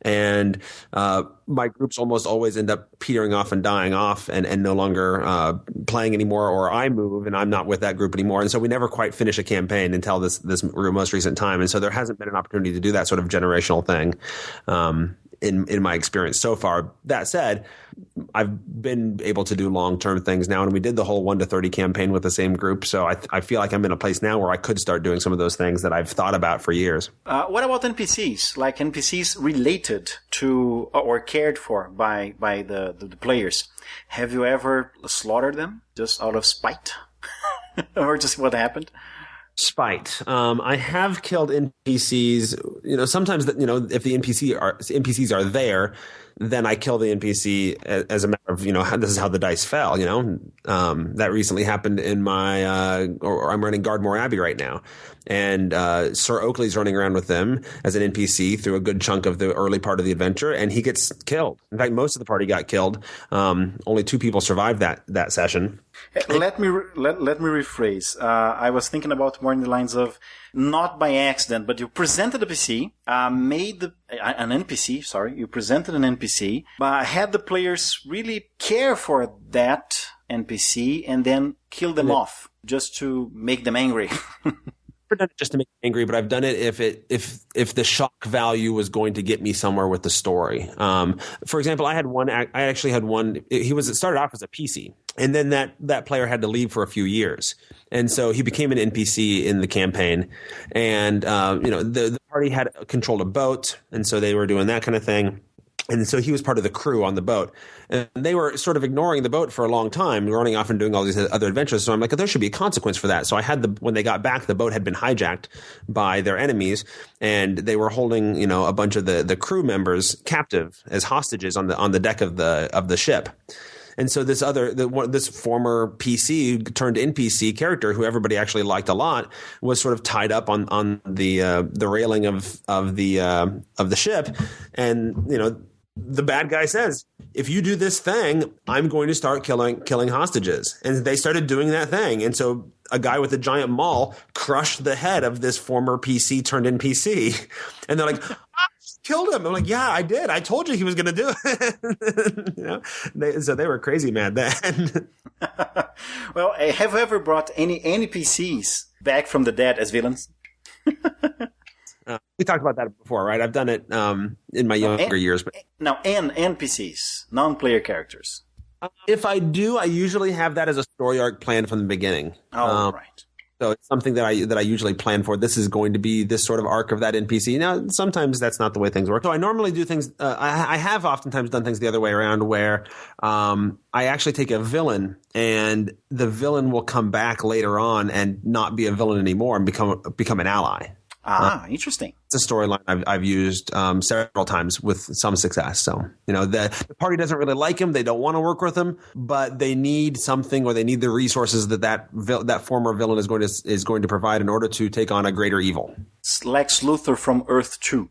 Speaker 6: and my groups almost always end up petering off and dying off and no longer playing anymore, or I move and I'm not with that group anymore, and so we never quite finish a campaign until this most recent time, and so there hasn't been an opportunity to do that sort of generational thing. In my experience so far. That said, I've been able to do long-term things now, and we did the whole 1 to 30 campaign with the same group, so I feel like I'm in a place now where I could start doing some of those things that I've thought about for years.
Speaker 1: What about NPCs? Like NPCs related to or cared for by the players? Have you ever slaughtered them just out of spite? Or just what happened?
Speaker 6: Spite. I have killed NPCs. Sometimes if the NPCs are there, then I kill the NPC as a matter of this is how the dice fell. That recently happened in my or I'm running Gardmore Abbey right now, and Sir Oakley's running around with them as an NPC through a good chunk of the early part of the adventure, and he gets killed. In fact, most of the party got killed. Only 2 people survived that session.
Speaker 1: Let me rephrase. I was thinking about more in the lines of not by accident, but you presented a PC, you presented an NPC, but had the players really care for that NPC and then kill them off just to make them angry.
Speaker 6: I've done it just to make me angry, but I've done it if the shock value was going to get me somewhere with the story. For example, I actually had one. It started off as a PC, and then that player had to leave for a few years, and so he became an NPC in the campaign. And the party had controlled a boat, and so they were doing that kind of thing. And so he was part of the crew on the boat. And they were sort of ignoring the boat for a long time, running off and doing all these other adventures. So I'm like, there should be a consequence for that. So I had when they got back, the boat had been hijacked by their enemies, and they were holding, a bunch of the crew members captive as hostages on the deck of the ship. And so this former PC turned NPC character, who everybody actually liked a lot, was sort of tied up on the railing of the ship, and the bad guy says, if you do this thing, I'm going to start killing hostages. And they started doing that thing. And so a guy with a giant maul crushed the head of this former PC turned NPC. And they're like, killed him. I'm like, yeah, I did. I told you he was going to do it. So they were crazy mad then.
Speaker 1: Well, have you ever brought any NPCs back from the dead as villains?
Speaker 6: We talked about that before, right? I've done it in my younger years. But
Speaker 1: now, NPCs, non-player characters.
Speaker 6: If I do, I usually have that as a story arc planned from the beginning.
Speaker 1: Oh, right.
Speaker 6: So it's something that I usually plan for. This is going to be this sort of arc of that NPC. Now, sometimes that's not the way things work. So I normally do things. I have oftentimes done things the other way around, where I actually take a villain, and the villain will come back later on and not be a villain anymore and become an ally.
Speaker 1: Interesting.
Speaker 6: It's a storyline I've used several times with some success. So, the party doesn't really like him. They don't want to work with him, but they need something, or they need the resources that former villain is going to provide in order to take on a greater evil.
Speaker 1: It's Lex Luthor from Earth 2.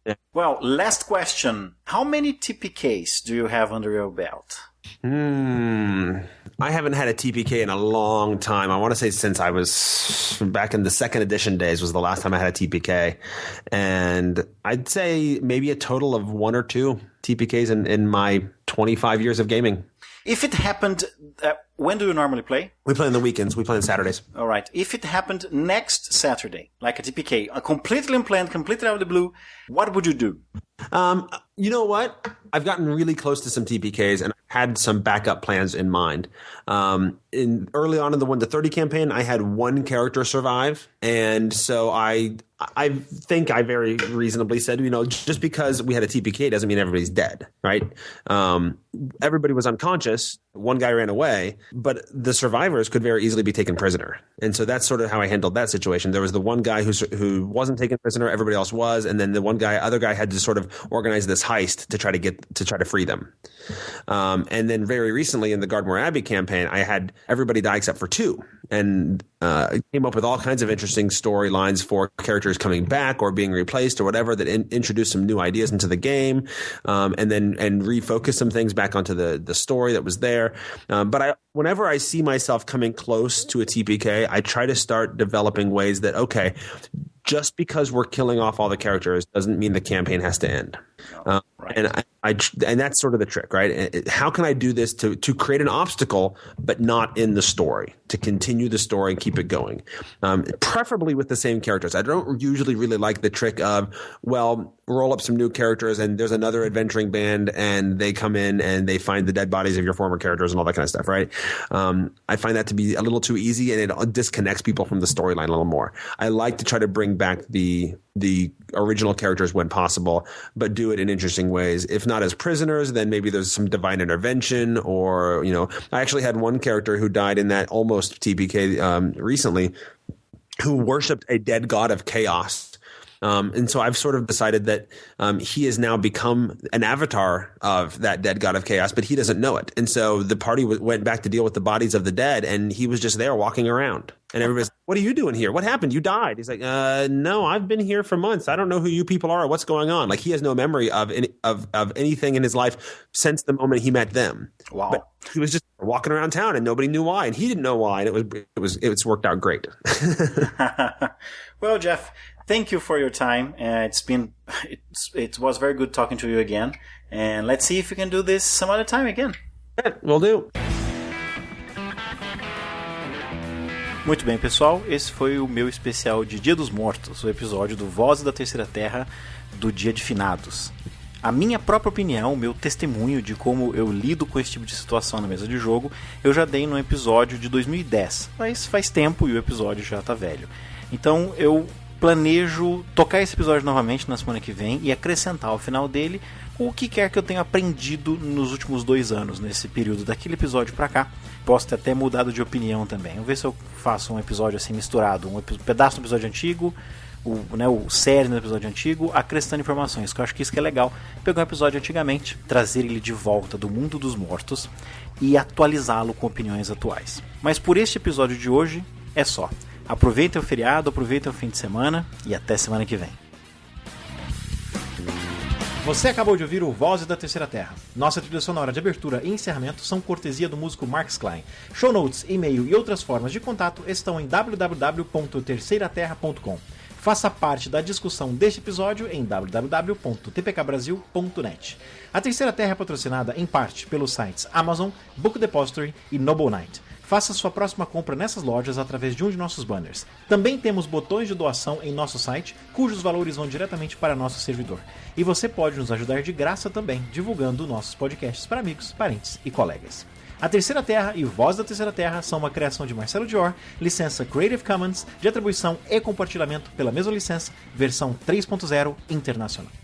Speaker 6: Yeah.
Speaker 1: Well, last question. How many TPKs do you have under your belt?
Speaker 6: I haven't had a TPK in a long time. I want to say since I was back in the second edition days was the last time I had a TPK. And I'd say maybe a total of 1 or 2 TPKs in my 25 years of gaming.
Speaker 1: If it happened, when do you normally play?
Speaker 6: We play on the weekends. We play on Saturdays.
Speaker 1: All right. If it happened next Saturday, like a TPK, completely unplanned, completely out of the blue, what would you do?
Speaker 6: You know what? I've gotten really close to some TPKs and had some backup plans in mind. Early on in the 1-30 campaign, I had one character survive, and so I think I very reasonably said, just because we had a TPK doesn't mean everybody's dead, right? Everybody was unconscious. One guy ran away, but the survivors could very easily be taken prisoner. And so that's sort of how I handled that situation. There was the one guy who wasn't taken prisoner, everybody else was, and then the other guy had to sort of organize this heist to try to free them. And then very recently in the Gardmore Abbey campaign, I had everybody die except for 2, and came up with all kinds of interesting storylines for characters coming back or being replaced or whatever that introduced some new ideas into the game, and refocus some things back onto the story that was there. But whenever I see myself coming close to a TPK, I try to start developing ways that, okay, just because we're killing off all the characters doesn't mean the campaign has to end. Right. And that's sort of the trick, right? How can I do this to create an obstacle, but not in the story, to continue the story and keep it going? Preferably with the same characters. I don't usually really like the trick of, roll up some new characters and there's another adventuring band and they come in and they find the dead bodies of your former characters and all that kind of stuff, right? I find that to be a little too easy, and it disconnects people from the storyline a little more. I like to try to bring back the original characters when possible, but do it in interesting ways. If not as prisoners, then maybe there's some divine intervention, or, I actually had one character who died in that almost TPK recently, who worshipped a dead god of chaos. And so I've sort of decided that he has now become an avatar of that dead god of chaos, but he doesn't know it. And so the party went back to deal with the bodies of the dead, and he was just there walking around. And everybody's like, what are you doing here? What happened? You died. He's like, no, I've been here for months. I don't know who you people are or what's going on. Like, he has no memory of anything in his life since the moment he met them.
Speaker 1: Wow.
Speaker 6: But he was just walking around town and nobody knew why, and he didn't know why. And it's worked out great.
Speaker 1: Well, Jeff, thank you for your time. It was very good talking to you again. And let's see if we can do this some other time again.
Speaker 6: Yeah, we'll do.
Speaker 1: Muito bem, pessoal, esse foi o meu especial de Dia dos Mortos, o episódio do Vozes da Terceira Terra do Dia de Finados. A minha própria opinião, o meu testemunho de como eu lido com esse tipo de situação na mesa de jogo, eu já dei no episódio de 2010, mas faz tempo e o episódio já tá velho. Então eu planejo tocar esse episódio novamente na semana que vem e acrescentar ao final dele o que quer que eu tenha aprendido nos últimos 2 anos, nesse período daquele episódio pra cá. Posso ter até mudado de opinião também. Vamos ver se eu faço um episódio assim misturado, um pedaço do episódio antigo, o série no episódio antigo, acrescentando informações, que eu acho que isso que é legal. Pegar um episódio antigamente, trazer ele de volta do mundo dos mortos e atualizá-lo com opiniões atuais. Mas por este episódio de hoje, é só. Aproveitem o feriado, aproveitem o fim de semana e até semana que vem. Você acabou de ouvir o Vozes da Terceira Terra. Nossa trilha sonora de abertura e encerramento são cortesia do músico Marcus Klein. Show notes, e-mail e outras formas de contato estão em www.terceiraterra.com. Faça parte da discussão deste episódio em www.tpkbrasil.net. A Terceira Terra é patrocinada em parte pelos sites Amazon, Book Depository e Noble Knight. Faça sua próxima compra nessas lojas através de um de nossos banners. Também temos botões de doação em nosso site, cujos valores vão diretamente para nosso servidor. E você pode nos ajudar de graça também, divulgando nossos podcasts para amigos, parentes e colegas. A Terceira Terra e Voz da Terceira Terra são uma criação de Marcelo Dior, licença Creative Commons, de atribuição e compartilhamento pela mesma licença, versão 3.0 internacional.